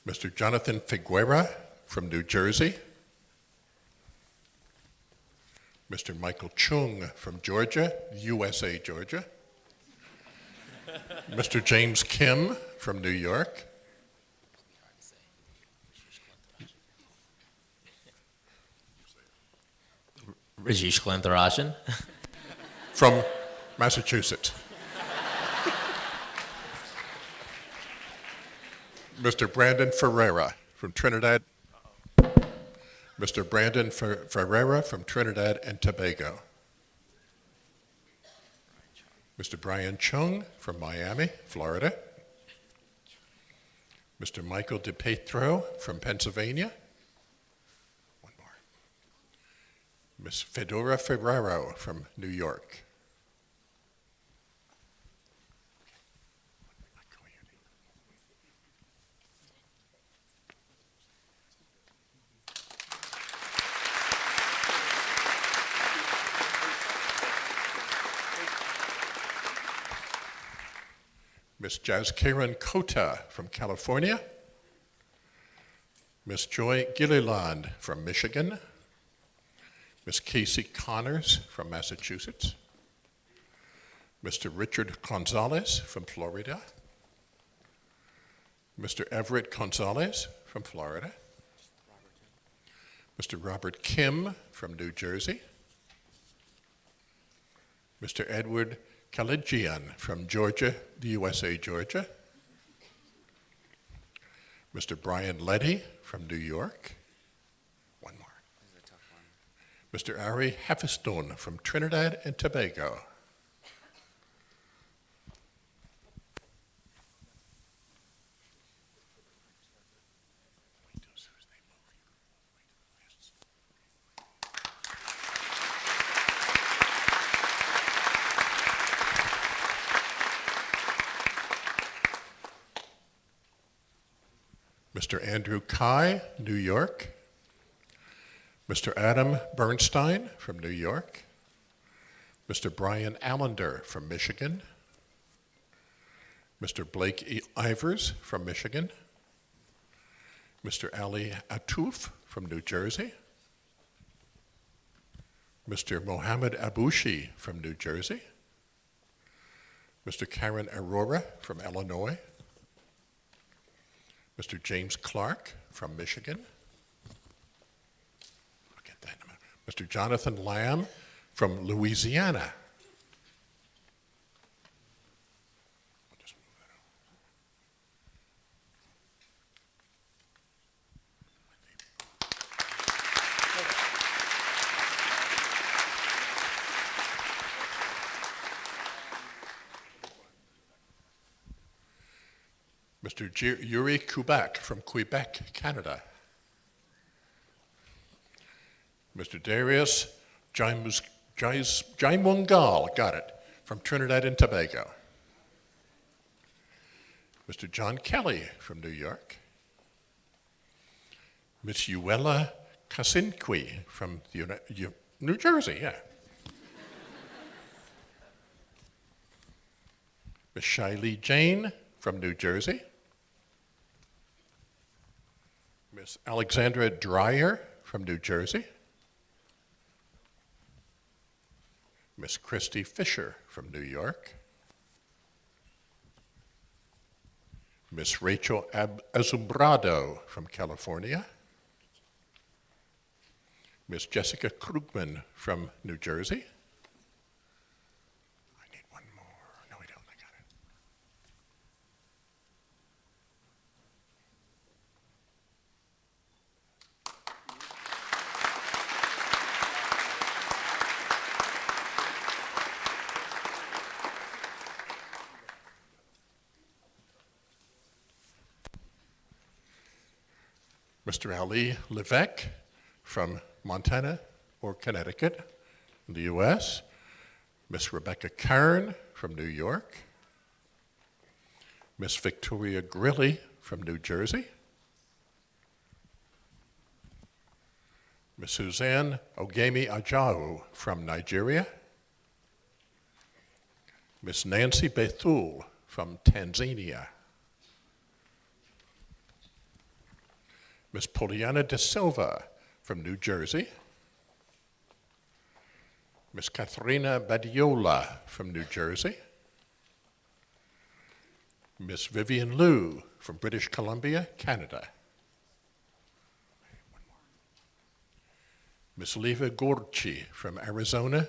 Mr. Jonathan Figuera from New Jersey. Mr. Michael Chung from Georgia, USA, Georgia. Mr. James Kim from New York. Rajesh Kalantarajan. From Massachusetts. Mr. Brandon Ferreira from Trinidad. Mr. Brandon Ferreira from Trinidad and Tobago. Mr. Brian Chung from Miami, Florida. Mr. Michael DePetro from Pennsylvania. One more. Miss Fedora Ferraro from New York. Miss Jazkiran Kota from California. Miss Joy Gilliland from Michigan. Miss Casey Connors from Massachusetts. Mr. Richard Gonzalez from Florida. Mr. Everett Gonzalez from Florida. Mr. Robert Kim from New Jersey. Mr. Edward Kalijian from Georgia, the USA, Georgia. Mr. Brian Leddy from New York. One more. This is a tough one. Mr. Ari Heffestone from Trinidad and Tobago. Mr. Andrew Kai, New York. Mr. Adam Bernstein from New York, Mr. Brian Allender from Michigan, Mr. Blake Ivers from Michigan, Mr. Ali Atouf from New Jersey, Mr. Mohammed Abushi from New Jersey, Mr. Karen Aurora from Illinois, Mr. James Clark from Michigan, I'll get that in a minute. Mr. Jonathan Lamb from Louisiana. I'll just move that over. Mr. Yuri Kubak from Quebec, Canada. Mr. Darius Jaimungal, got it, from Trinidad and Tobago. Mr. John Kelly from New York. Miss Uella Kasinqui from New Jersey, yeah. Miss Shiley Jane from New Jersey. Miss Alexandra Dreyer from New Jersey. Miss Christy Fisher from New York. Miss Rachel Azumbrado from California. Miss Jessica Krugman from New Jersey. I need one more. No, we don't. I got it. Mr. Ali Levesque from Montana or Connecticut in the U.S., Miss Rebecca Kern from New York, Miss Victoria Grilly from New Jersey, Miss Suzanne Ogemi Ajao from Nigeria, Miss Nancy Bethul from Tanzania, Miss Poliana De Silva from New Jersey, Miss Katharina Badiola from New Jersey, Miss Vivian Liu from British Columbia, Canada, Miss Leva Gorchi from Arizona,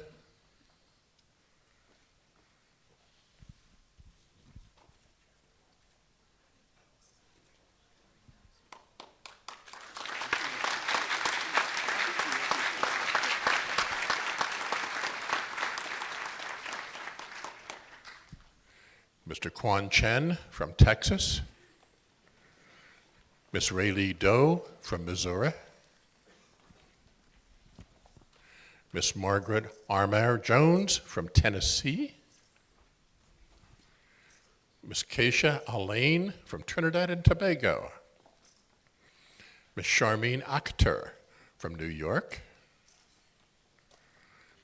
Mr. Quan Chen from Texas, Miss Raylee Doe from Missouri, Miss Margaret Armour Jones from Tennessee, Miss Keisha Alain from Trinidad and Tobago, Miss Charmine Akhter from New York,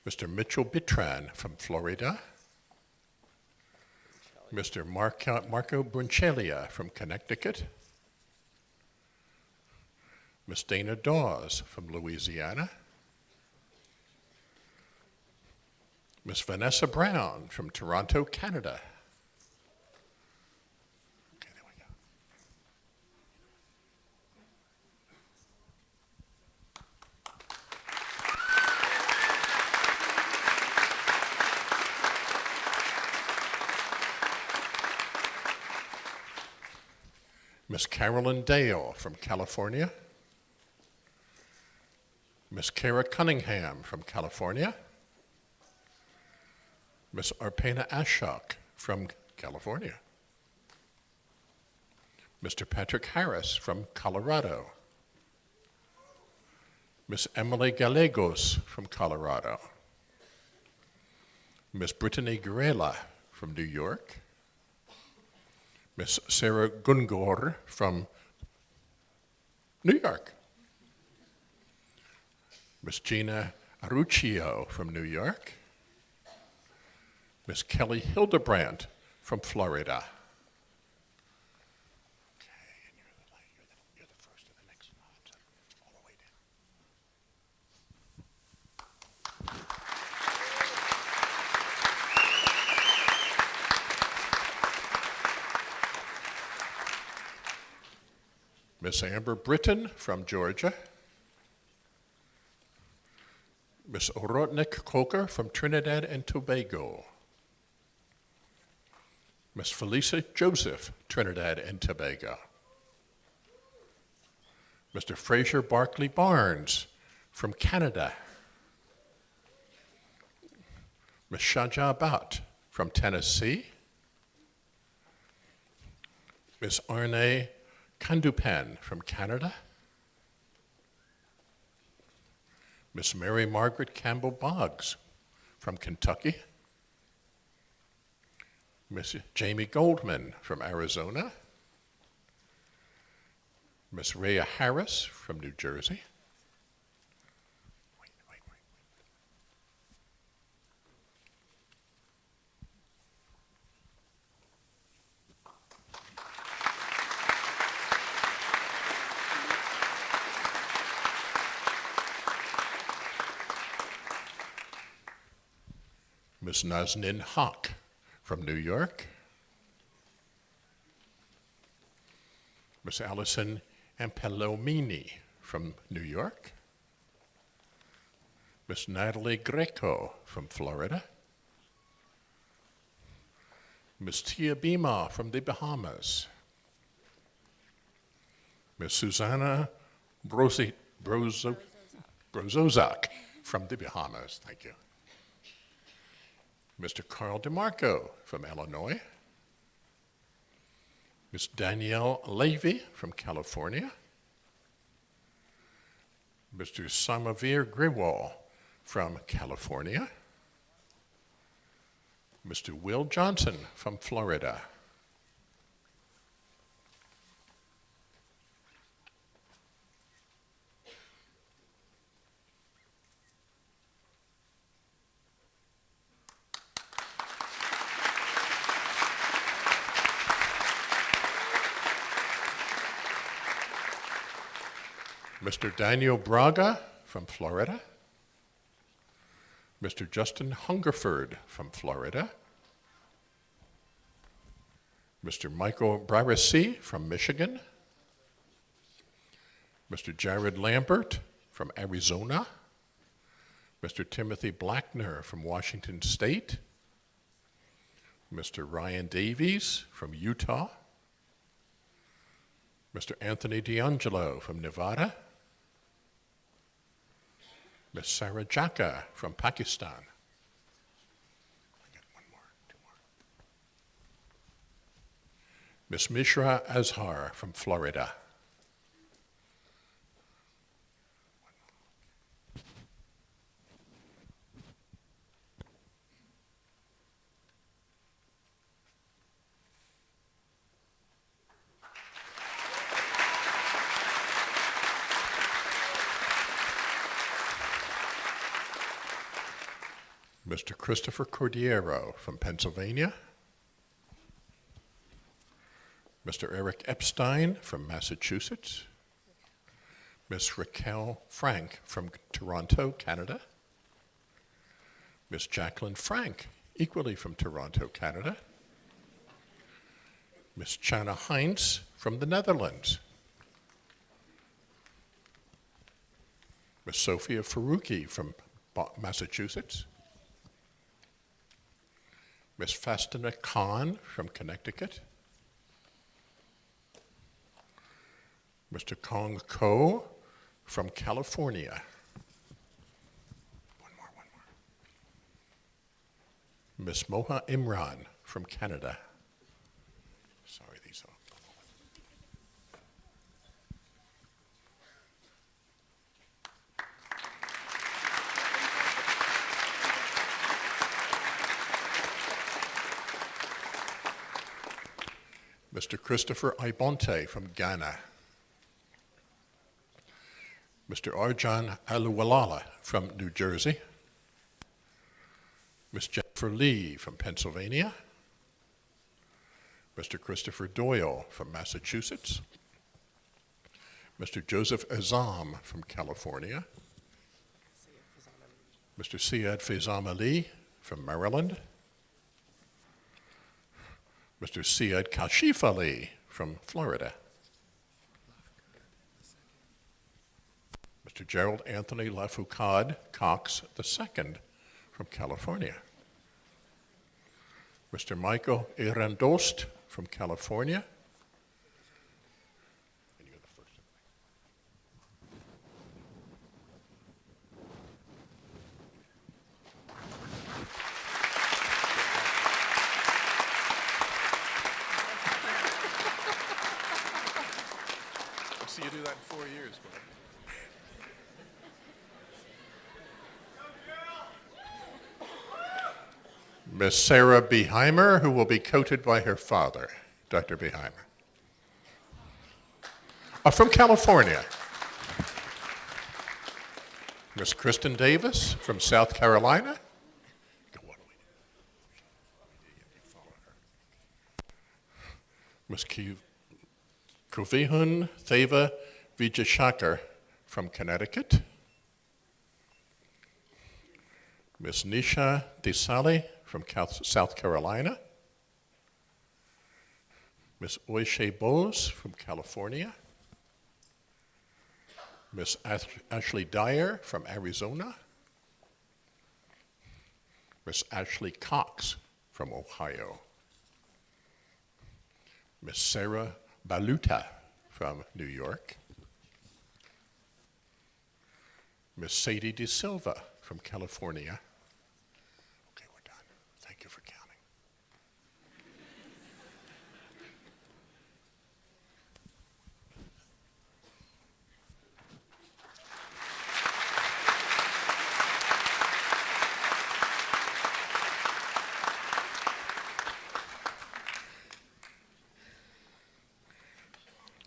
Mr. Mitchell Bitran from Florida, Mr. Marco Brunchelia from Connecticut, Miss Dana Dawes from Louisiana, Miss Vanessa Brown from Toronto, Canada. Okay, there we go. Miss Carolyn Dale from California, Miss Kara Cunningham from California, Miss Arpena Ashok from California, Mr. Patrick Harris from Colorado, Miss Emily Gallegos from Colorado, Miss Brittany Guerrela from New York, Miss Sarah Gungor from New York, Miss Gina Aruccio from New York. Miss Kelly Hildebrandt from Florida. Okay, and you're the first of the next nod, all the way down. Miss Amber Britton from Georgia. Miss Orotnik Coker from Trinidad and Tobago. Miss Felicia Joseph, Trinidad and Tobago. Mr. Fraser Barkley Barnes from Canada. Miss Shaja Bhatt from Tennessee. Miss Arne Kandupan from Canada. Miss Mary Margaret Campbell Boggs from Kentucky. Miss Jamie Goldman from Arizona. Miss Rhea Harris from New Jersey. Miss Nazanin Haq from New York. Miss Allison Ampelomini from New York. Miss Natalie Greco from Florida. Miss Tia Bima from the Bahamas. Miss Susanna Brozozak from the Bahamas, thank you. Mr. Carl DeMarco from Illinois. Miss Danielle Levy from California. Mr. Samavir Grewal from California. Mr. Will Johnson from Florida. Mr. Daniel Braga from Florida. Mr. Justin Hungerford from Florida. Mr. Michael Brarasi from Michigan. Mr. Jared Lambert from Arizona. Mr. Timothy Blackner from Washington State. Mr. Ryan Davies from Utah. Mr. Anthony D'Angelo from Nevada. Miss Sarah Jaka from Pakistan. I got one more, two more. Miss Mishra Azhar from Florida. Mr. Christopher Cordiero from Pennsylvania. Mr. Eric Epstein from Massachusetts. Miss Raquel Frank from Toronto, Canada. Miss Jacqueline Frank, equally from Toronto, Canada. Miss Chana Heinz from the Netherlands. Miss Sophia Faruqi from Massachusetts. Miss Fastina Khan from Connecticut. Mr. Kong Ko from California. One more. Miss Moha Imran from Canada. Sorry, these are. Mr. Christopher Ibonte from Ghana. Mr. Arjan Aluwalala from New Jersey, Ms. Jennifer Lee from Pennsylvania, Mr. Christopher Doyle from Massachusetts, Mr. Joseph Azam from California, Mr. Syed Faizam Ali from Maryland, Mr. Syed Kashif Ali from Florida, Mr. Gerald Anthony Lafoucade Cox II from California, Mr. Michael Erandost from California, and you're the first. I'll see you do that in 4 years, bud. Miss Sarah Beheimer, who will be coated by her father, Dr. Beheimer. From California. Miss Kristen Davis from South Carolina. Miss Kuvihun Theva Vijayashakar from Connecticut. Miss Nisha Desali from South Carolina, Miss Oishe Bose from California, Miss Ashley Dyer from Arizona, Miss Ashley Cox from Ohio, Miss Sarah Baluta from New York, Miss Sadie De Silva from California. Okay, we're done. Thank you for counting.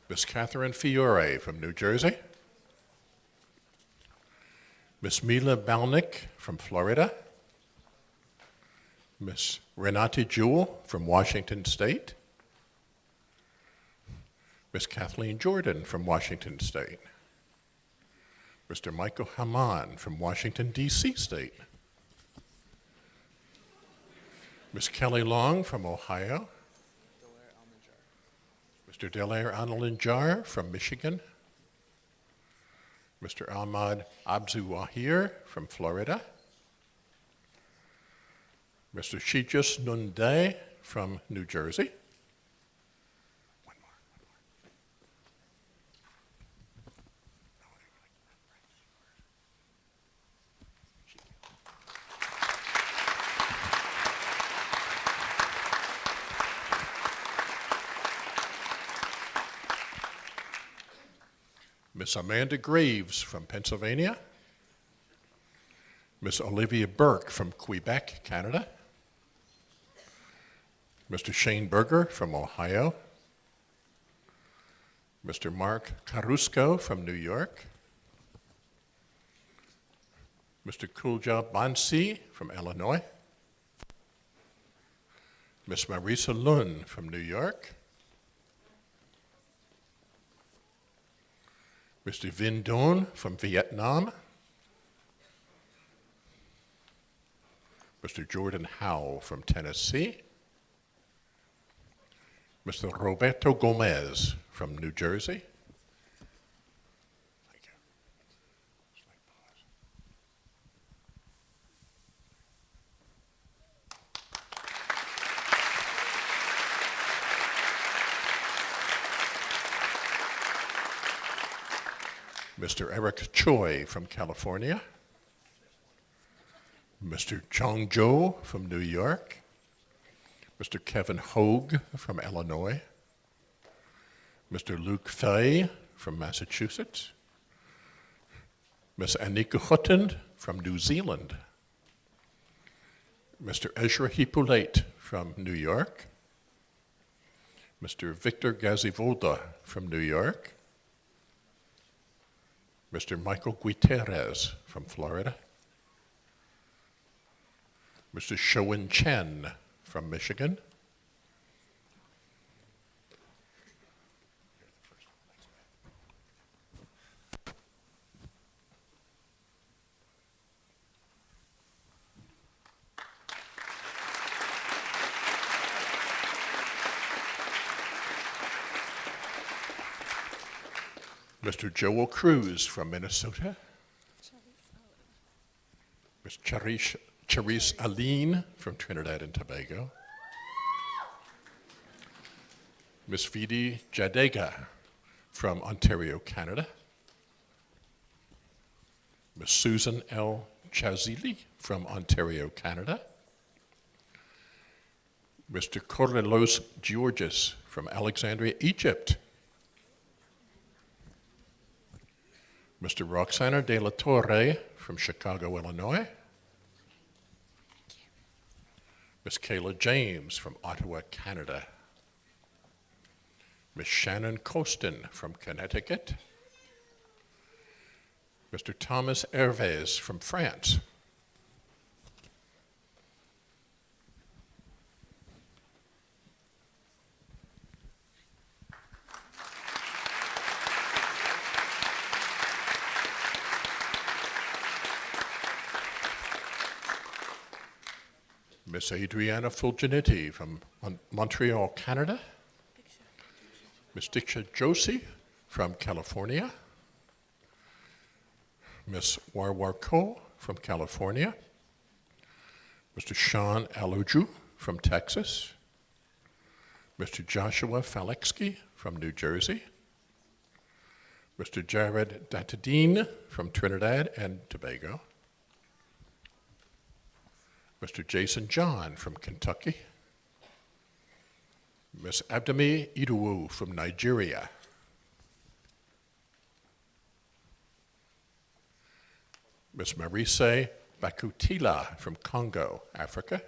Miss Catherine Fiore from New Jersey. Miss Mila Balnick from Florida. Miss Renate Jewell from Washington State. Miss Kathleen Jordan from Washington State. Mr. Michael Haman from Washington, D.C. State. Miss Kelly Long from Ohio. Mr. Delaire Analinjar from Michigan. Mr. Ahmad Abzuwahir from Florida. Mr. Shijus Nunde from New Jersey. One more. Miss Amanda Graves from Pennsylvania. Miss Olivia Burke from Quebec, Canada. Mr. Shane Berger from Ohio. Mr. Mark Caruso from New York. Mr. Kulja Bansi from Illinois. Miss Marisa Lund from New York. Mr. Vin Don from Vietnam. Mr. Jordan Howe from Tennessee. Mr. Roberto Gomez from New Jersey. Thank you. Slight pause. Mr. Eric Choi from California. Mr. Chong Jo from New York. Mr. Kevin Hogue from Illinois. Mr. Luke Fay from Massachusetts. Ms. Annika Hutton from New Zealand. Mr. Ezra Hippolyte from New York. Mr. Victor Gazivoda from New York. Mr. Michael Gutierrez from Florida. Mr. Showen Chen from Michigan. Mr. Joel Cruz from Minnesota. Ms. Charisse Aline from Trinidad and Tobago. Ms. Vidi Jadega from Ontario, Canada. Ms. Susan L. Chazili from Ontario, Canada. Mr. Cornelos Georges from Alexandria, Egypt. Mr. Roxana de la Torre from Chicago, Illinois. Ms. Kayla James from Ottawa, Canada. Ms. Shannon Costin from Connecticut. Mr. Thomas Hervé from France. Ms. Adriana Fulginetti from Montreal, Canada. Ms. Diksha Joshi from California. Ms. Warwar Ko from California. Mr. Sean Aluju from Texas. Mr. Joshua Falexky from New Jersey. Mr. Jared Datadine from Trinidad and Tobago. Mr. Jason John from Kentucky. Ms. Abdami Idowu from Nigeria. Ms. Marise Bakutila from Congo, Africa.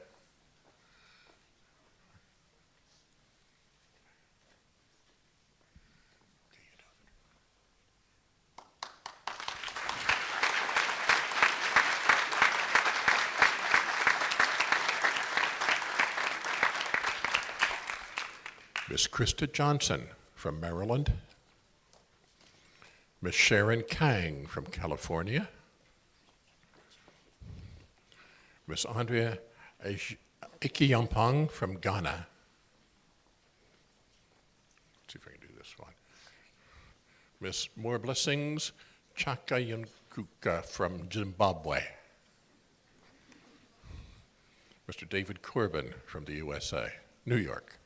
Ms. Krista Johnson from Maryland. Ms. Sharon Kang from California. Ms. Andrea Ikiyampong from Ghana. Let's see if I can do this one. Ms. More Blessings Chakayankuka from Zimbabwe. Mr. David Corbin from the USA, New York.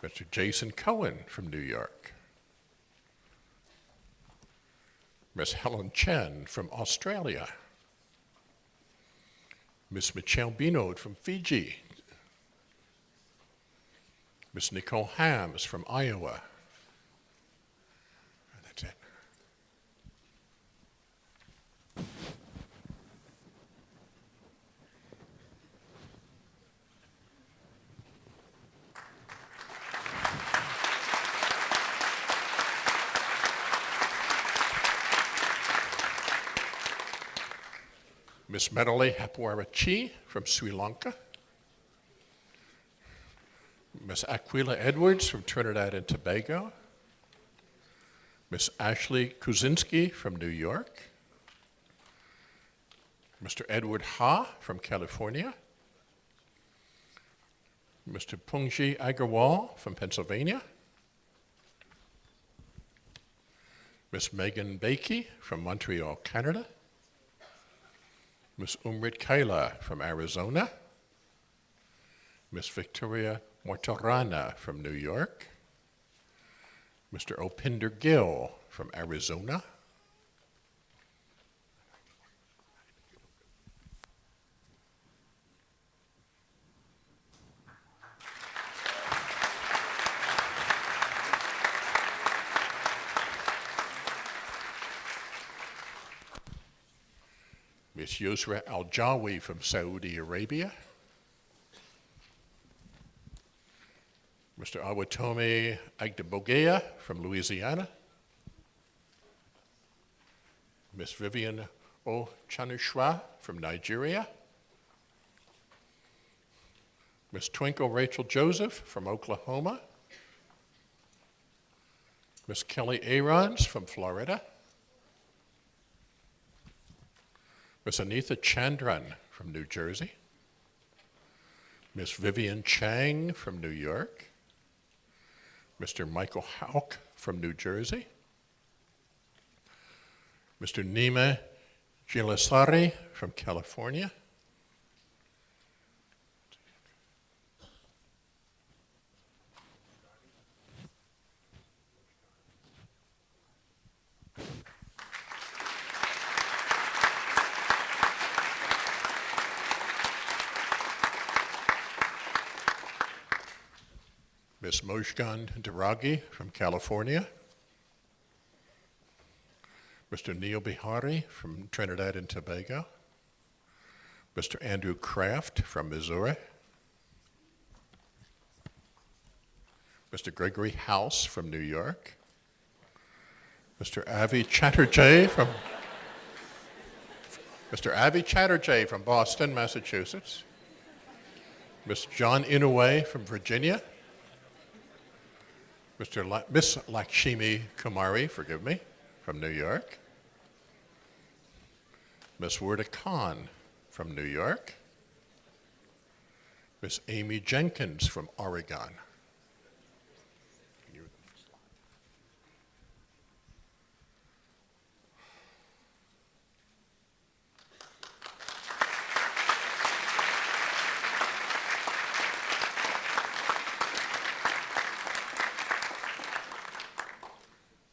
Mr. Jason Cohen from New York. Ms. Helen Chen from Australia. Ms. Michelle Binod from Fiji. Ms. Nicole Hams from Iowa. That's it. Ms. Medale Hapwarachi from Sri Lanka. Ms. Aquila Edwards from Trinidad and Tobago. Ms. Ashley Kuzinski from New York. Mr. Edward Ha from California. Mr. Pungji Agarwal from Pennsylvania. Ms. Megan Bakey from Montreal, Canada. Ms. Umrit Kaila from Arizona. Ms. Victoria Mortorana from New York. Mr. Opinder Gill from Arizona. Ms. Yusra Al-Jawi from Saudi Arabia. Mr. Awatome Agdebogea from Louisiana. Miss Vivian O. Chanushwa from Nigeria, Miss Twinkle Rachel Joseph from Oklahoma, Miss Kelly Aarons from Florida, Miss Anitha Chandran from New Jersey, Miss Vivian Chang from New York, Mr. Michael Hauk from New Jersey, Mr. Nima Gilasari from California, Ms. Mojgan Daragi from California, Mr. Neil Bihari from Trinidad and Tobago, Mr. Andrew Kraft from Missouri, Mr. Gregory House from New York, Mr. Avi Chatterjee from Boston, Massachusetts, Mr. John Inouye from Virginia, Miss Lakshmi Kumari, from New York, Miss Werda Khan from New York, Miss Amy Jenkins from Oregon.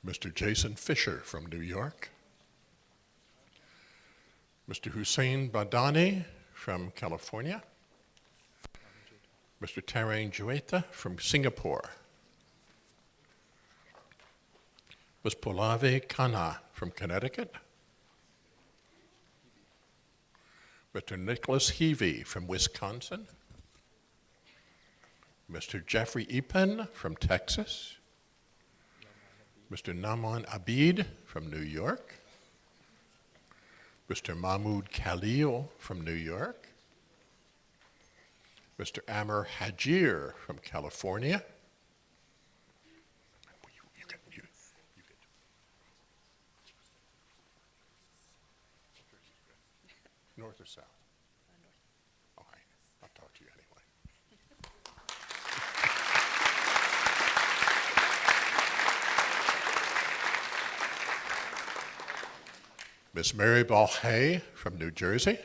Mr. Jason Fisher from New York, Mr. Hussein Badani from California, Mr. Tarang Jueta from Singapore, Ms. Pallavi Khanna from Connecticut, Mr. Nicholas Heavey from Wisconsin, Mr. Jeffrey Epen from Texas, Mr. Naman Abid from New York, Mr. Mahmoud Khalil from New York, Mr. Amr Hajir from California. North or south? North. Okay, I'll talk to you anyway. Miss Mary Balhay from New Jersey,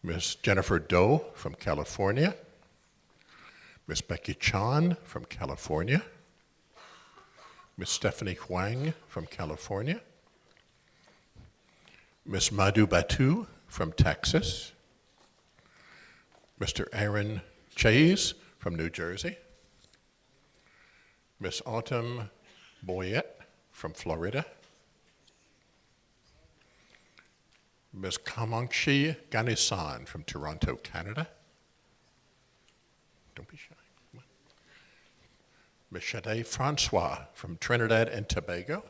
Miss Jennifer Doe from California, Miss Becky Chan from California, Miss Stephanie Huang from California, Miss Madhu Batu from Texas, Mr. Aaron Chase from New Jersey, Miss Autumn Boyette from Florida, Ms. Kamangshi Ganesan from Toronto, Canada. Don't be shy. Come on. Ms. Shade Francois from Trinidad and Tobago.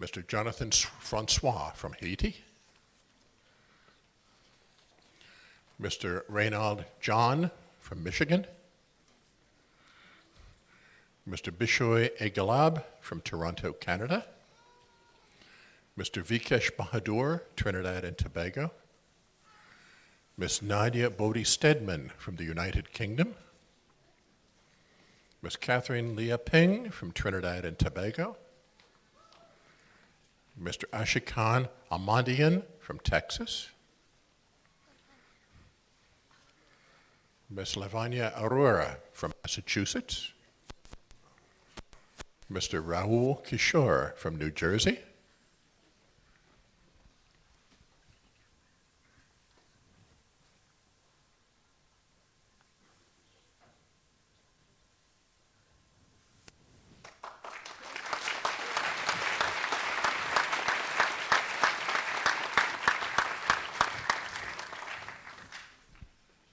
Mr. Jonathan Francois from Haiti, Mr. Reynald John from Michigan, Mr. Bishoy Egalab from Toronto, Canada, Mr. Vikesh Bahadur, Trinidad and Tobago, Miss Nadia Bodhi Stedman from the United Kingdom, Miss Catherine Leah Ping from Trinidad and Tobago, Mr. Ashikan Ahmadian from Texas, Ms. Lavanya Arora from Massachusetts, Mr. Rahul Kishore from New Jersey,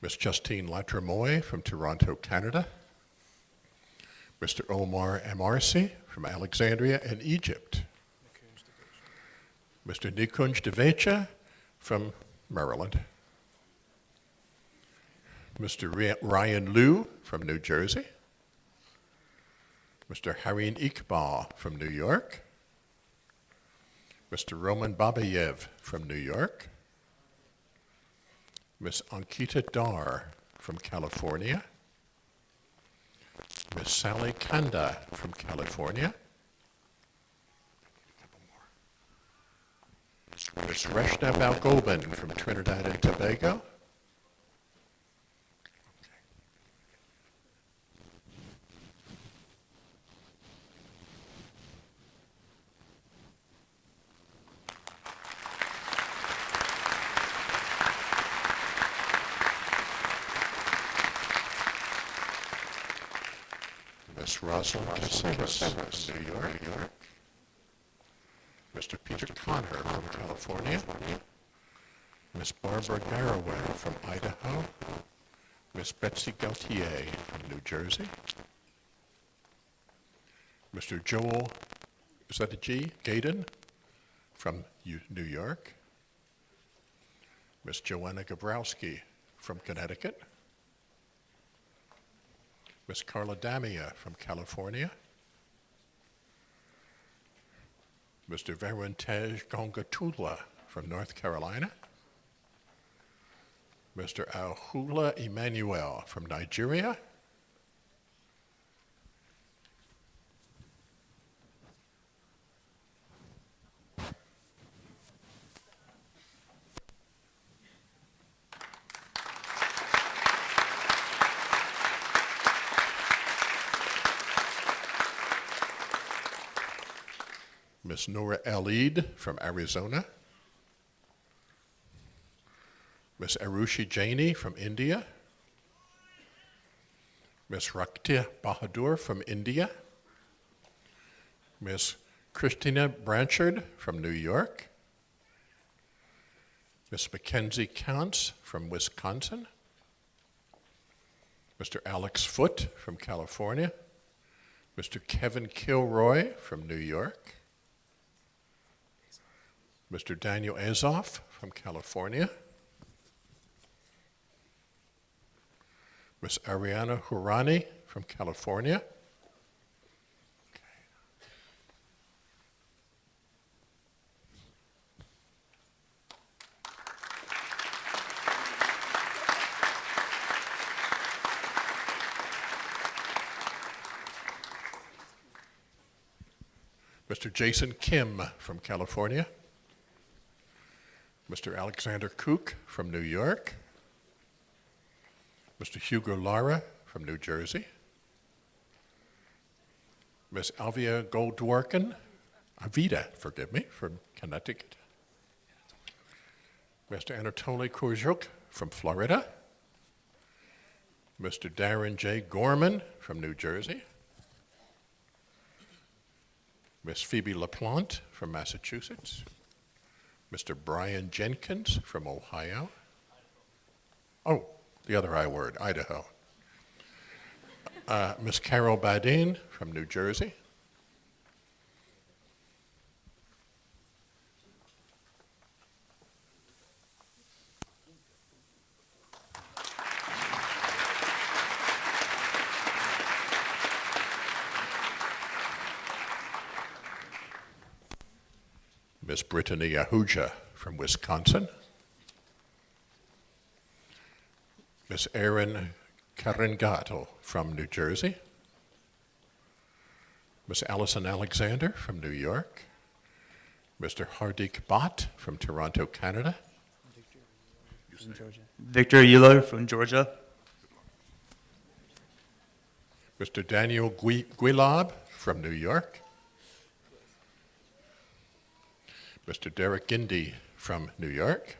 Ms. Justine Latremoy from Toronto, Canada. Mr. Omar Amarsi from Alexandria in Egypt. Mr. Nikunj Devecha from Maryland. Mr. Ryan Liu from New Jersey. Mr. Hareen Iqbal from New York. Mr. Roman Babayev from New York. Ms. Ankita Dar from California. Ms. Sally Kanda from California. Ms. Reshna Balgobin from Trinidad and Tobago. Ms. Rosalind Casillas from New York. Mr. Peter Connor from California. Ms. Barbara Garraway from Idaho. Ms. Betsy Gautier from New Jersey. Mr. Joel, is that a G? Gaydon from New York. Ms. Joanna Gabrowski from Connecticut. Ms. Carla Damia from California. Mr. Varun Gongatula from North Carolina. Mr. Ahula Emmanuel from Nigeria. Ms. Nora Elid from Arizona. Ms. Arushi Jaini from India. Ms. Rakti Bahadur from India. Ms. Christina Branchard from New York. Ms. Mackenzie Counts from Wisconsin. Mr. Alex Foote from California. Mr. Kevin Kilroy from New York. Mr. Daniel Azoff from California. Ms. Ariana Hurani from California. Mr. Jason Kim from California. Mr. Alexander Kook from New York. Mr. Hugo Lara from New Jersey. Ms. Alvia Goldworken, Avida, forgive me, from Connecticut. Mr. Anatoly Kurzhuk from Florida. Mr. Darren J. Gorman from New Jersey. Ms. Phoebe LaPlante from Massachusetts. Mr. Brian Jenkins from Ohio. Oh, the other I word, Idaho. Ms. Carol Badin from New Jersey. Ms. Brittany Ahuja from Wisconsin. Ms. Erin Caringato from New Jersey. Ms. Allison Alexander from New York. Mr. Hardik Bhatt from Toronto, Canada. Victor Euler from Georgia. Mr. Daniel Guilab from New York. Mr. Derek Gindy from New York.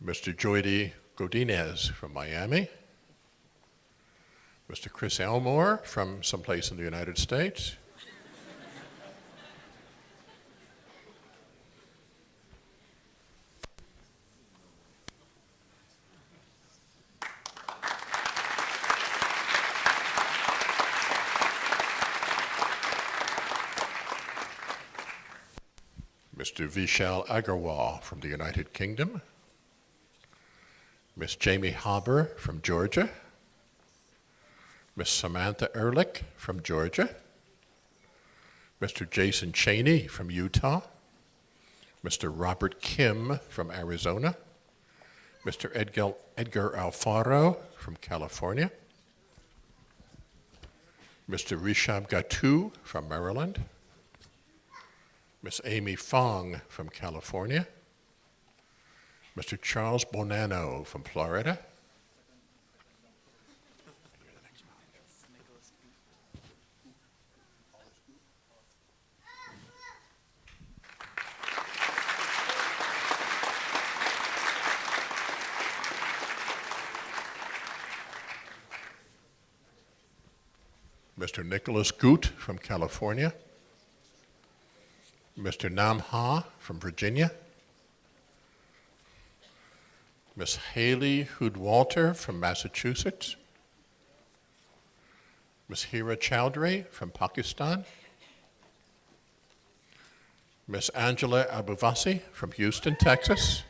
Mr. Joydy Godinez from Miami. Mr. Chris Elmore from someplace in the United States. Mr. Vishal Agarwal from the United Kingdom, Miss Jamie Haber from Georgia, Miss Samantha Ehrlich from Georgia, Mr. Jason Cheney from Utah, Mr. Robert Kim from Arizona, Mr. Edgar Alfaro from California, Mr. Rishab Gatu from Maryland, Miss Amy Fong from California, Mr. Charles Bonanno from Florida, Mr. Nicholas Goot from California, Mr. Nam Ha from Virginia, Miss Haley Hood-Walter from Massachusetts, Miss Hira Chowdhury from Pakistan, Miss Angela Abuvasi from Houston, Texas,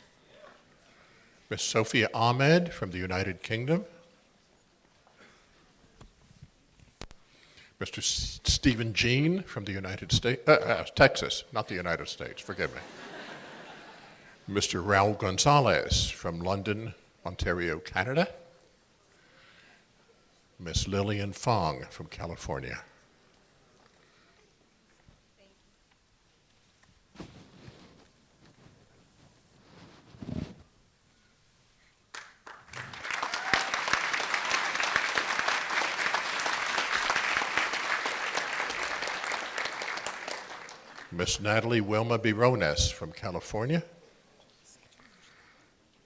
Miss Sophia Ahmed from the United Kingdom, Mr. Stephen Jean from the United States, Texas, not the United States, forgive me. Mr. Raul Gonzalez from London, Ontario, Canada. Miss Lillian Fong from California. Miss Natalie Wilma Birones from California.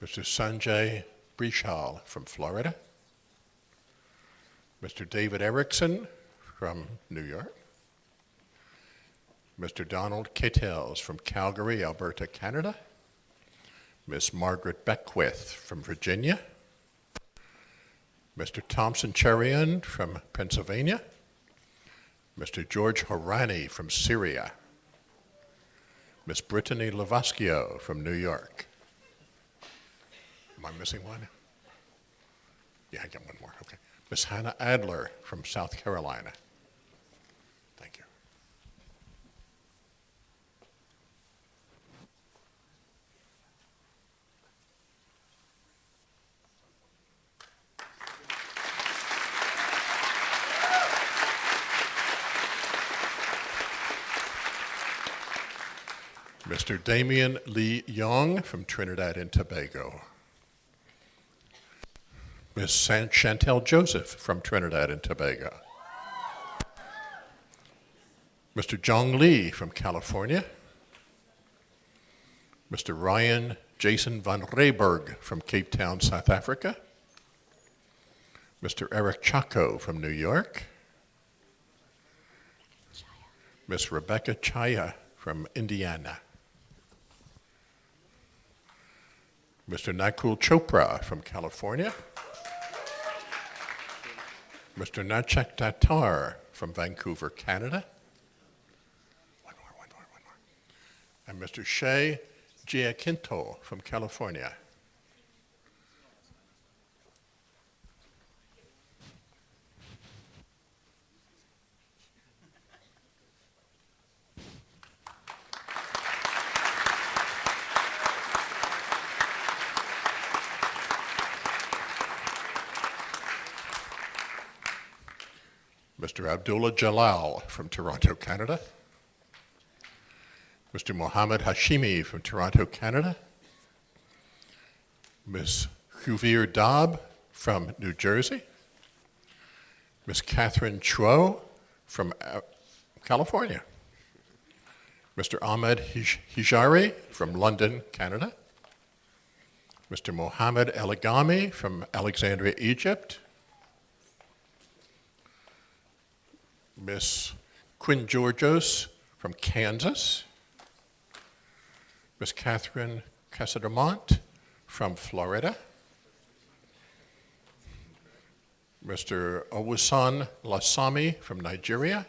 Mr. Sanjay Brishal from Florida. Mr. David Erickson from New York. Mr. Donald Cattels from Calgary, Alberta, Canada. Miss Margaret Beckwith from Virginia. Mr. Thompson Cherian from Pennsylvania. Mr. George Horani from Syria. Miss Brittany Lavaschio from New York. Am I missing one? Yeah, I got one more, okay. Miss Hannah Adler from South Carolina. Thank you. Mr. Damien Lee Young from Trinidad and Tobago. Miss Chantel Joseph from Trinidad and Tobago. Mr. Jong Lee from California. Mr. Ryan Jason van Rayberg from Cape Town, South Africa. Mr. Eric Chaco from New York. Miss Rebecca Chaya from Indiana. Mr. Nakul Chopra from California. Mr. Nachak Datar from Vancouver, Canada. One more. And Mr. Shea Giaquinto from California. Mr. Abdullah Jalal from Toronto, Canada. Mr. Mohammed Hashimi from Toronto, Canada. Ms. Huvir Dab from New Jersey. Ms. Catherine Chuo from California. Mr. Ahmed Hijari from London, Canada. Mr. Mohammed Eligami from Alexandria, Egypt. Miss Quinn Georgios from Kansas. Miss Catherine Casademont from Florida. Mr. Owusan Lasami from Nigeria.